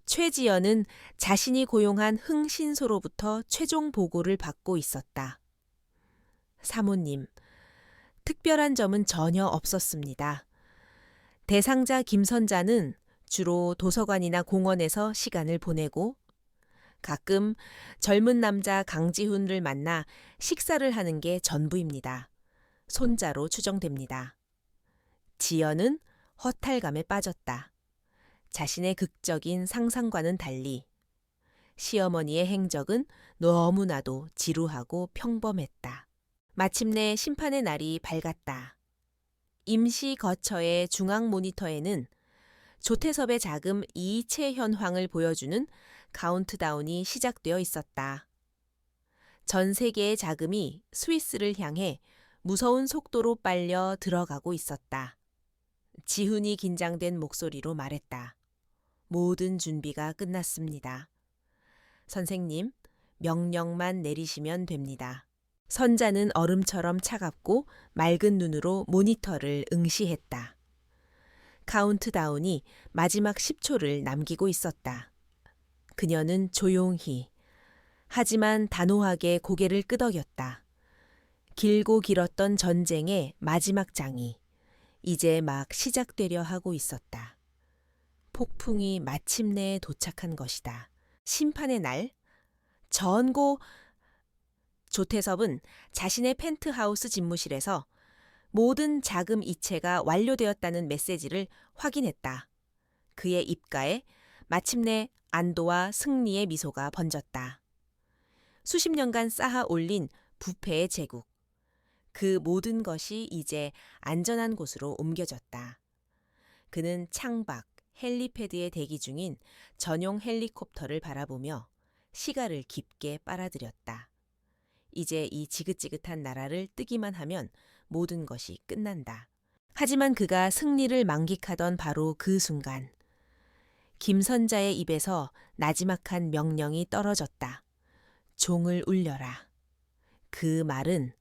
Speaker 1: 최지연은 자신이 고용한 흥신소로부터 최종 보고를 받고 있었다. 사모님, 특별한 점은 전혀 없었습니다. 대상자 김선자는 주로 도서관이나 공원에서 시간을 보내고 가끔 젊은 남자 강지훈을 만나 식사를 하는 게 전부입니다. 손자로 추정됩니다. 지연은 허탈감에 빠졌다. 자신의 극적인 상상과는 달리 시어머니의 행적은 너무나도 지루하고 평범했다. 마침내 심판의 날이 밝았다. 임시 거처의 중앙 모니터에는 조태섭의 자금 이체 현황을 보여주는 카운트다운이 시작되어 있었다. 전 세계의 자금이 스위스를 향해 무서운 속도로 빨려 들어가고 있었다. 지훈이 긴장된 목소리로 말했다. 모든 준비가 끝났습니다. 선생님, 명령만 내리시면 됩니다. 선자는 얼음처럼 차갑고 맑은 눈으로 모니터를 응시했다. 카운트다운이 마지막 10초를 남기고 있었다. 그녀는 조용히, 하지만 단호하게 고개를 끄덕였다. 길고 길었던 전쟁의 마지막 장이 이제 막 시작되려 하고 있었다. 폭풍이 마침내 도착한 것이다. 심판의 날? 전고! 조태섭은 자신의 펜트하우스 집무실에서 모든 자금 이체가 완료되었다는 메시지를 확인했다. 그의 입가에 마침내 안도와 승리의 미소가 번졌다. 수십 년간 쌓아 올린 부패의 제국. 그 모든 것이 이제 안전한 곳으로 옮겨졌다. 그는 창밖 헬리패드에 대기 중인 전용 헬리콥터를 바라보며 시가를 깊게 빨아들였다. 이제 이 지긋지긋한 나라를 뜨기만 하면 모든 것이 끝난다. 하지만 그가 승리를 만끽하던 바로 그 순간 김선자의 입에서 나지막한 명령이 떨어졌다. 종을 울려라. 그 말은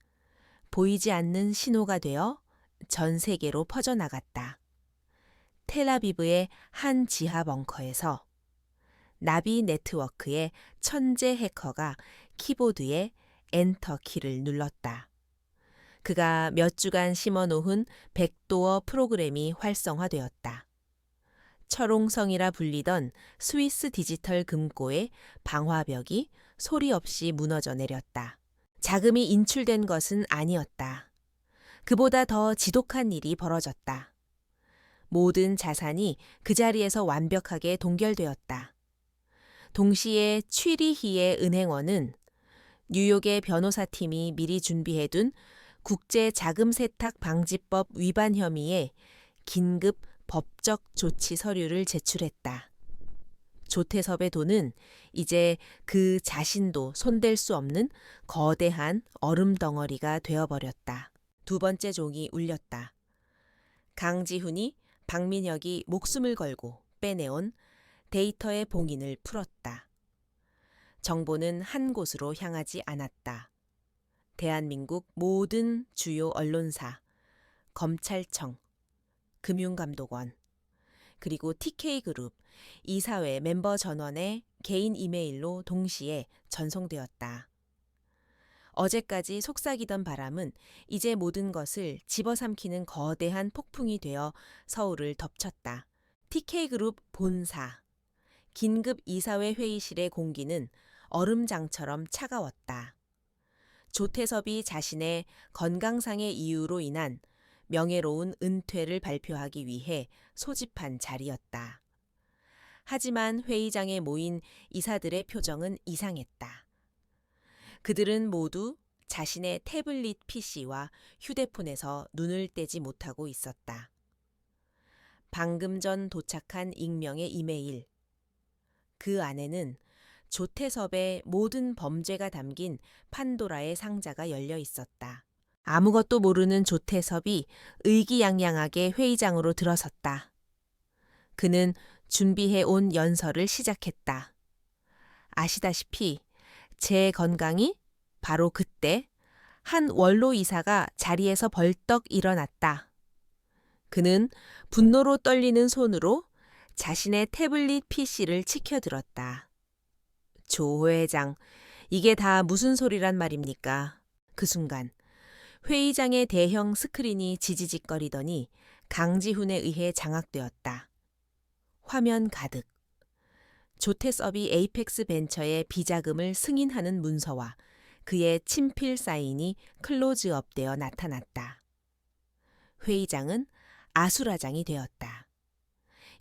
Speaker 1: 보이지 않는 신호가 되어 전 세계로 퍼져나갔다. 텔아비브의 한 지하 벙커에서 나비 네트워크의 천재 해커가 키보드에 엔터 키를 눌렀다. 그가 몇 주간 심어놓은 백도어 프로그램이 활성화되었다. 철옹성이라 불리던 스위스 디지털 금고의 방화벽이 소리 없이 무너져 내렸다. 자금이 인출된 것은 아니었다. 그보다 더 지독한 일이 벌어졌다. 모든 자산이 그 자리에서 완벽하게 동결되었다. 동시에 취리히의 은행원은 뉴욕의 변호사팀이 미리 준비해둔 국제자금세탁방지법 위반 혐의에 긴급 법적 조치 서류를 제출했다. 조태섭의 돈은 이제 그 자신도 손댈 수 없는 거대한 얼음 덩어리가 되어버렸다. 두 번째 종이 울렸다. 강지훈이 박민혁이 목숨을 걸고 빼내온 데이터의 봉인을 풀었다. 정보는 한 곳으로 향하지 않았다. 대한민국 모든 주요 언론사, 검찰청, 금융감독원, 그리고 TK그룹, 이사회 멤버 전원의 개인 이메일로 동시에 전송되었다. 어제까지 속삭이던 바람은 이제 모든 것을 집어삼키는 거대한 폭풍이 되어 서울을 덮쳤다. TK그룹 본사, 긴급 이사회 회의실의 공기는 얼음장처럼 차가웠다. 조태섭이 자신의 건강상의 이유로 인한 명예로운 은퇴를 발표하기 위해 소집한 자리였다. 하지만 회의장에 모인 이사들의 표정은 이상했다. 그들은 모두 자신의 태블릿 PC와 휴대폰에서 눈을 떼지 못하고 있었다. 방금 전 도착한 익명의 이메일. 그 안에는 조태섭의 모든 범죄가 담긴 판도라의 상자가 열려 있었다. 아무것도 모르는 조태섭이 의기양양하게 회의장으로 들어섰다. 그는 준비해온 연설을 시작했다. 아시다시피 제 건강이 바로 그때 한 원로 이사가 자리에서 벌떡 일어났다. 그는 분노로 떨리는 손으로 자신의 태블릿 PC를 치켜들었다. 조 회장, 이게 다 무슨 소리란 말입니까? 그 순간 회의장의 대형 스크린이 지지직거리더니 강지훈에 의해 장악되었다. 화면 가득. 조태섭이 에이펙스 벤처의 비자금을 승인하는 문서와 그의 친필 사인이 클로즈업되어 나타났다. 회의장은 아수라장이 되었다.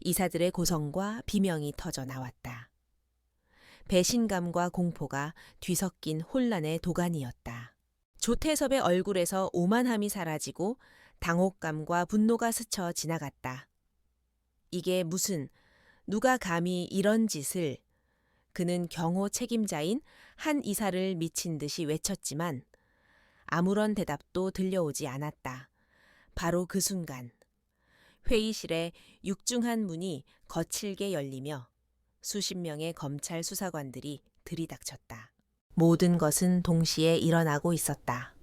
Speaker 1: 이사들의 고성과 비명이 터져 나왔다. 배신감과 공포가 뒤섞인 혼란의 도가니였다. 조태섭의 얼굴에서 오만함이 사라지고 당혹감과 분노가 스쳐 지나갔다. 이게 무슨, 누가 감히 이런 짓을. 그는 경호 책임자인 한 이사를 미친 듯이 외쳤지만 아무런 대답도 들려오지 않았다. 바로 그 순간 회의실에 육중한 문이 거칠게 열리며 수십 명의 검찰 수사관들이 들이닥쳤다. 모든 것은 동시에 일어나고 있었다.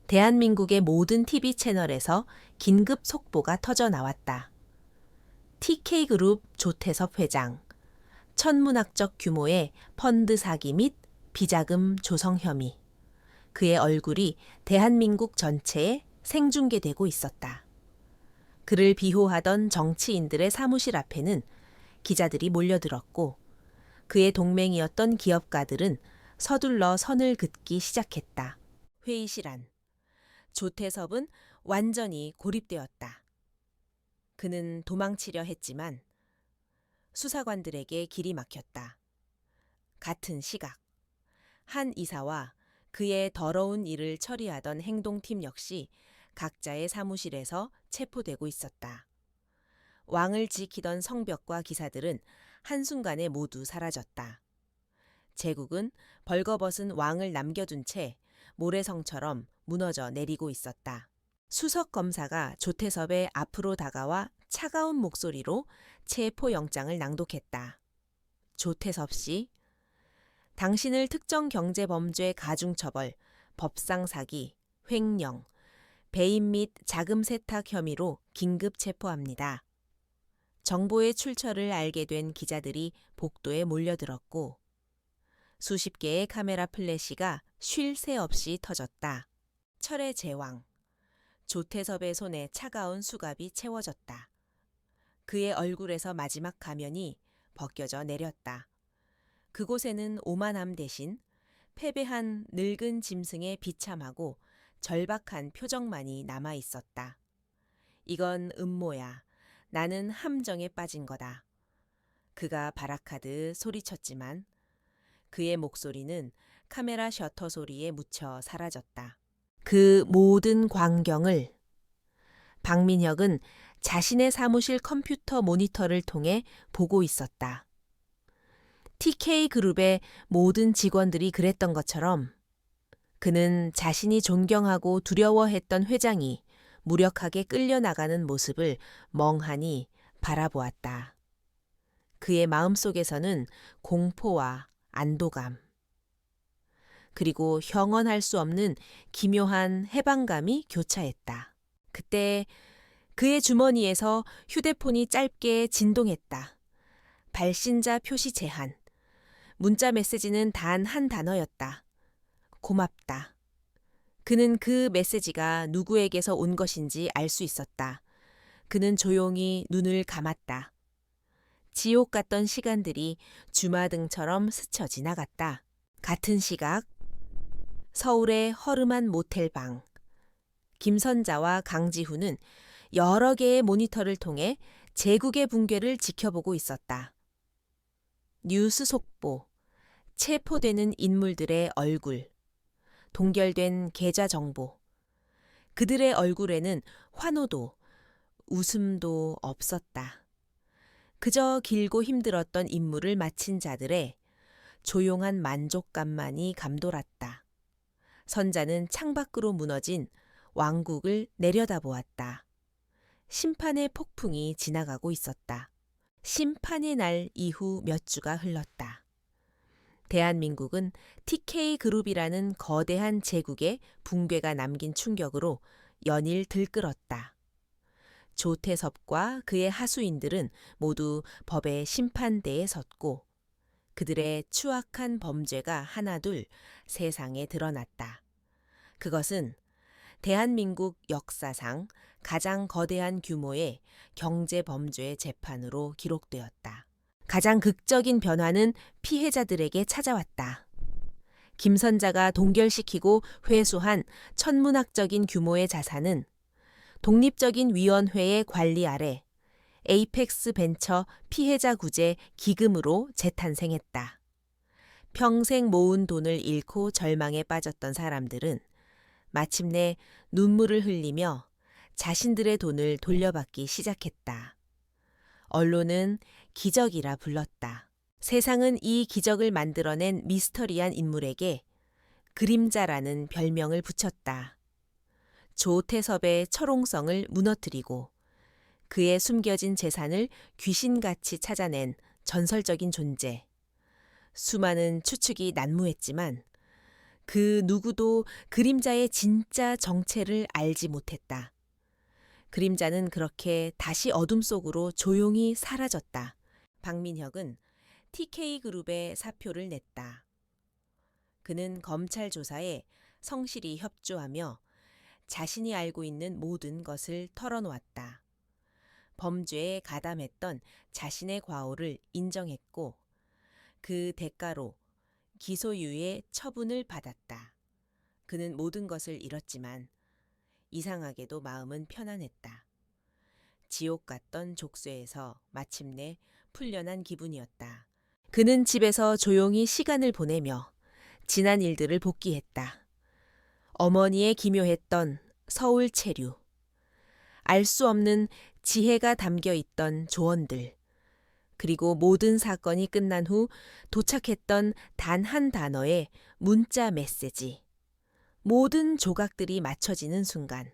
Speaker 1: 대한민국의 모든 TV 채널에서 긴급 속보가 터져 나왔다. TK그룹 조태섭 회장, 천문학적 규모의 펀드 사기 및 비자금 조성 혐의. 그의 얼굴이 대한민국 전체에 생중계되고 있었다. 그를 비호하던 정치인들의 사무실 앞에는 기자들이 몰려들었고 그의 동맹이었던 기업가들은 서둘러 선을 긋기 시작했다. 회의실 안. 조태섭은 완전히 고립되었다. 그는 도망치려 했지만 수사관들에게 길이 막혔다. 같은 시각, 한 이사와 그의 더러운 일을 처리하던 행동팀 역시 각자의 사무실에서 체포되고 있었다. 왕을 지키던 성벽과 기사들은 한순간에 모두 사라졌다. 제국은 벌거벗은 왕을 남겨둔 채 모래성처럼 무너져 내리고 있었다. 수석 검사가 조태섭의 앞으로 다가와 차가운 목소리로 체포영장을 낭독했다. 조태섭 씨, 당신을 특정 경제범죄 가중처벌, 법상 사기, 횡령, 배임 및 자금 세탁 혐의로 긴급 체포합니다. 정보의 출처를 알게 된 기자들이 복도에 몰려들었고 수십 개의 카메라 플래시가 쉴 새 없이 터졌다. 철의 제왕. 조태섭의 손에 차가운 수갑이 채워졌다. 그의 얼굴에서 마지막 가면이 벗겨져 내렸다. 그곳에는 오만함 대신 패배한 늙은 짐승의 비참하고 절박한 표정만이 남아 있었다. 이건 음모야. 나는 함정에 빠진 거다. 그가 발악하듯 소리쳤지만 그의 목소리는 카메라 셔터 소리에 묻혀 사라졌다. 그 모든 광경을 박민혁은 자신의 사무실 컴퓨터 모니터를 통해 보고 있었다. TK그룹의 모든 직원들이 그랬던 것처럼 그는 자신이 존경하고 두려워했던 회장이 무력하게 끌려나가는 모습을 멍하니 바라보았다. 그의 마음속에서는 공포와 안도감, 그리고 형언할 수 없는 기묘한 해방감이 교차했다. 그때 그의 주머니에서 휴대폰이 짧게 진동했다. 발신자 표시 제한. 문자 메시지는 단 한 단어였다. 고맙다. 그는 그 메시지가 누구에게서 온 것인지 알 수 있었다. 그는 조용히 눈을 감았다. 지옥 같던 시간들이 주마등처럼 스쳐 지나갔다. 같은 시각, 서울의 허름한 모텔방. 김선자와 강지훈은 여러 개의 모니터를 통해 제국의 붕괴를 지켜보고 있었다. 뉴스 속보, 체포되는 인물들의 얼굴, 동결된 계좌 정보. 그들의 얼굴에는 환호도, 웃음도 없었다. 그저 길고 힘들었던 임무를 마친 자들의 조용한 만족감만이 감돌았다. 선자는 창밖으로 무너진 왕국을 내려다보았다. 심판의 폭풍이 지나가고 있었다. 심판의 날 이후 몇 주가 흘렀다. 대한민국은 TK그룹이라는 거대한 제국의 붕괴가 남긴 충격으로 연일 들끓었다. 조태섭과 그의 하수인들은 모두 법의 심판대에 섰고 그들의 추악한 범죄가 하나둘 세상에 드러났다. 그것은 대한민국 역사상 가장 거대한 규모의 경제범죄 재판으로 기록되었다. 가장 극적인 변화는 피해자들에게 찾아왔다. 김선자가 동결시키고 회수한 천문학적인 규모의 자산은 독립적인 위원회의 관리 아래 에이펙스 벤처 피해자 구제 기금으로 재탄생했다. 평생 모은 돈을 잃고 절망에 빠졌던 사람들은 마침내 눈물을 흘리며 자신들의 돈을 돌려받기 시작했다. 언론은 기적이라 불렀다. 세상은 이 기적을 만들어낸 미스터리한 인물에게 그림자라는 별명을 붙였다. 조태섭의 철옹성을 무너뜨리고 그의 숨겨진 재산을 귀신같이 찾아낸 전설적인 존재. 수많은 추측이 난무했지만 그 누구도 그림자의 진짜 정체를 알지 못했다. 그림자는 그렇게 다시 어둠 속으로 조용히 사라졌다. 박민혁은 TK그룹에 사표를 냈다. 그는 검찰 조사에 성실히 협조하며 자신이 알고 있는 모든 것을 털어놓았다. 범죄에 가담했던 자신의 과오를 인정했고 그 대가로 기소유예 처분을 받았다. 그는 모든 것을 잃었지만 이상하게도 마음은 편안했다. 지옥 같던 족쇄에서 마침내 풀려난 기분이었다. 그는 집에서 조용히 시간을 보내며 지난 일들을 복기했다. 어머니의 기묘했던 서울 체류, 알 수 없는 지혜가 담겨 있던 조언들, 그리고 모든 사건이 끝난 후 도착했던 단 한 단어의 문자 메시지. 모든 조각들이 맞춰지는 순간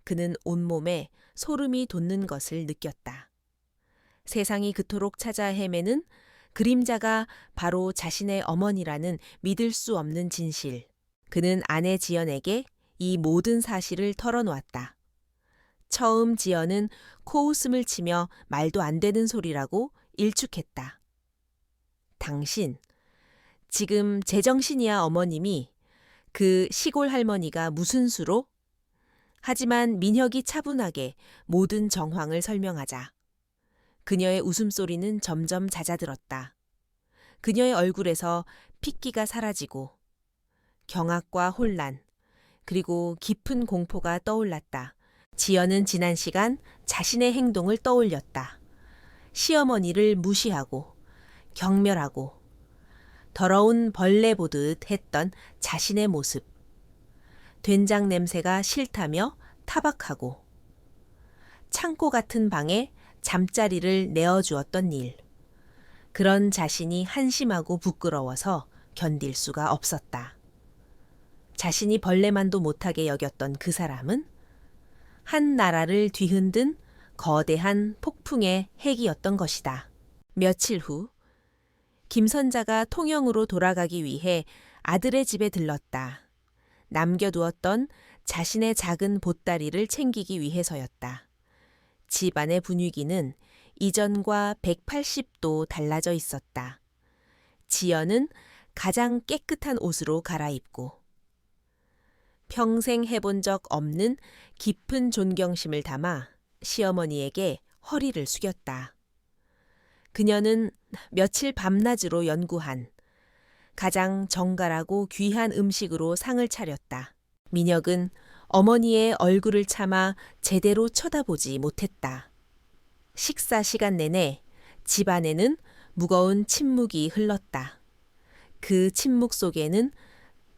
Speaker 1: 그는 온몸에 소름이 돋는 것을 느꼈다. 세상이 그토록 찾아 헤매는 그림자가 바로 자신의 어머니라는 믿을 수 없는 진실. 그는 아내 지연에게 이 모든 사실을 털어놓았다. 처음 지연은 코웃음을 치며 말도 안 되는 소리라고 일축했다. 당신, 지금 제정신이야 어머님이 그 시골 할머니가 무슨 수로? 하지만 민혁이 차분하게 모든 정황을 설명하자 그녀의 웃음소리는 점점 잦아들었다. 그녀의 얼굴에서 핏기가 사라지고 경악과 혼란, 그리고 깊은 공포가 떠올랐다. 지연은 지난 시간 자신의 행동을 떠올렸다. 시어머니를 무시하고 경멸하고 더러운 벌레 보듯 했던 자신의 모습. 된장 냄새가 싫다며 타박하고 창고 같은 방에 잠자리를 내어주었던 일. 그런 자신이 한심하고 부끄러워서 견딜 수가 없었다. 자신이 벌레만도 못하게 여겼던 그 사람은 한 나라를 뒤흔든 거대한 폭풍의 핵이었던 것이다. 며칠 후 김선자가 통영으로 돌아가기 위해 아들의 집에 들렀다. 남겨두었던 자신의 작은 보따리를 챙기기 위해서였다. 집안의 분위기는 이전과 180도 달라져 있었다. 지연은 가장 깨끗한 옷으로 갈아입고 평생 해본 적 없는 깊은 존경심을 담아 시어머니에게 허리를 숙였다. 그녀는 며칠 밤낮으로 연구한 가장 정갈하고 귀한 음식으로 상을 차렸다. 민혁은 어머니의 얼굴을 참아 제대로 쳐다보지 못했다. 식사 시간 내내 집안에는 무거운 침묵이 흘렀다. 그 침묵 속에는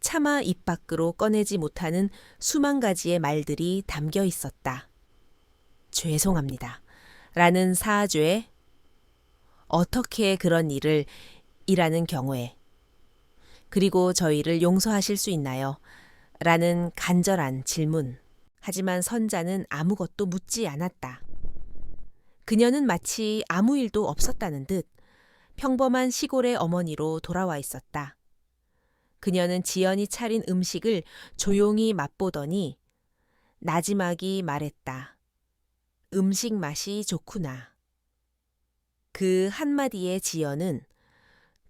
Speaker 1: 차마 입 밖으로 꺼내지 못하는 수만 가지의 말들이 담겨 있었다. 죄송합니다. 라는 사죄, 어떻게 그런 일을 이라는 경우에, 그리고 저희를 용서하실 수 있나요? 라는 간절한 질문. 하지만 선자는 아무것도 묻지 않았다. 그녀는 마치 아무 일도 없었다는 듯 평범한 시골의 어머니로 돌아와 있었다. 그녀는 지연이 차린 음식을 조용히 맛보더니 나지막이 말했다. 음식 맛이 좋구나. 그 한마디에 지연은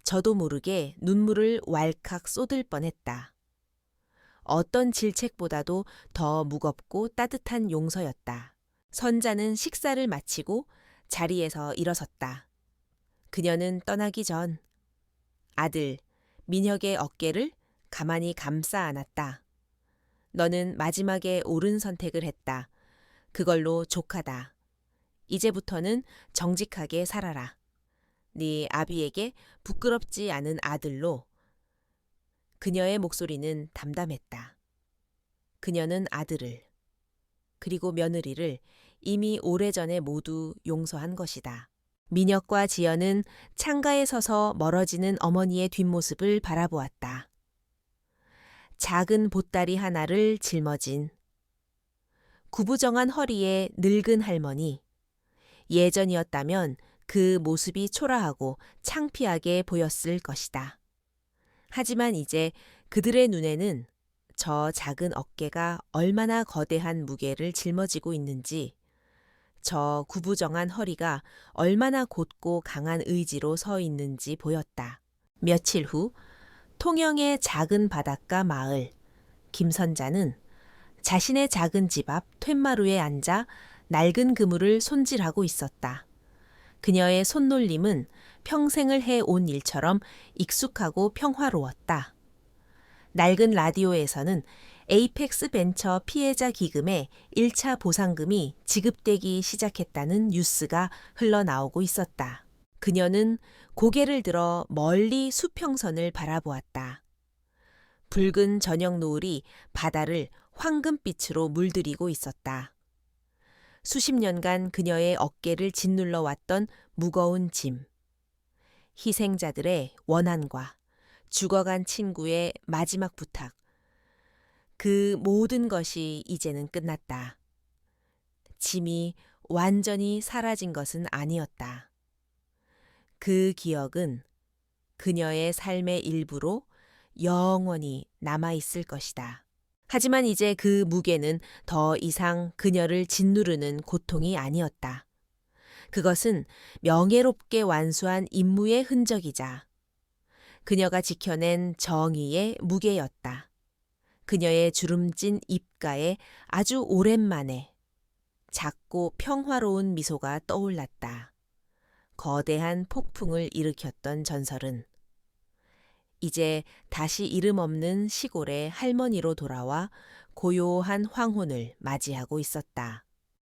Speaker 1: 저도 모르게 눈물을 왈칵 쏟을 뻔했다. 어떤 질책보다도 더 무겁고 따뜻한 용서였다. 선자는 식사를 마치고 자리에서 일어섰다. 그녀는 떠나기 전 아들 민혁의 어깨를 가만히 감싸 안았다. 너는 마지막에 옳은 선택을 했다. 그걸로 족하다. 이제부터는 정직하게 살아라. 네 아비에게 부끄럽지 않은 아들로. 그녀의 목소리는 담담했다. 그녀는 아들을 그리고 며느리를 이미 오래전에 모두 용서한 것이다. 민혁과 지연은 창가에 서서 멀어지는 어머니의 뒷모습을 바라보았다. 작은 보따리 하나를 짊어진 구부정한 허리의 늙은 할머니. 예전이었다면 그 모습이 초라하고 창피하게 보였을 것이다. 하지만 이제 그들의 눈에는 저 작은 어깨가 얼마나 거대한 무게를 짊어지고 있는지 저 구부정한 허리가 얼마나 곧고 강한 의지로 서 있는지 보였다. 며칠 후 통영의 작은 바닷가 마을, 김선자는 자신의 작은 집 앞 툇마루에 앉아 낡은 그물을 손질하고 있었다. 그녀의 손놀림은 평생을 해온 일처럼 익숙하고 평화로웠다. 낡은 라디오에서는 에이펙스 벤처 피해자 기금의 1차 보상금이 지급되기 시작했다는 뉴스가 흘러나오고 있었다. 그녀는 고개를 들어 멀리 수평선을 바라보았다. 붉은 저녁 노을이 바다를 황금빛으로 물들이고 있었다. 수십 년간 그녀의 어깨를 짓눌러 왔던 무거운 짐. 희생자들의 원한과 죽어간 친구의 마지막 부탁. 그 모든 것이 이제는 끝났다. 짐이 완전히 사라진 것은 아니었다. 그 기억은 그녀의 삶의 일부로 영원히 남아있을 것이다. 하지만 이제 그 무게는 더 이상 그녀를 짓누르는 고통이 아니었다. 그것은 명예롭게 완수한 임무의 흔적이자 그녀가 지켜낸 정의의 무게였다. 그녀의 주름진 입가에 아주 오랜만에 작고 평화로운 미소가 떠올랐다. 거대한 폭풍을 일으켰던 전설은 이제 다시 이름 없는 시골의 할머니로 돌아와 고요한 황혼을 맞이하고 있었다.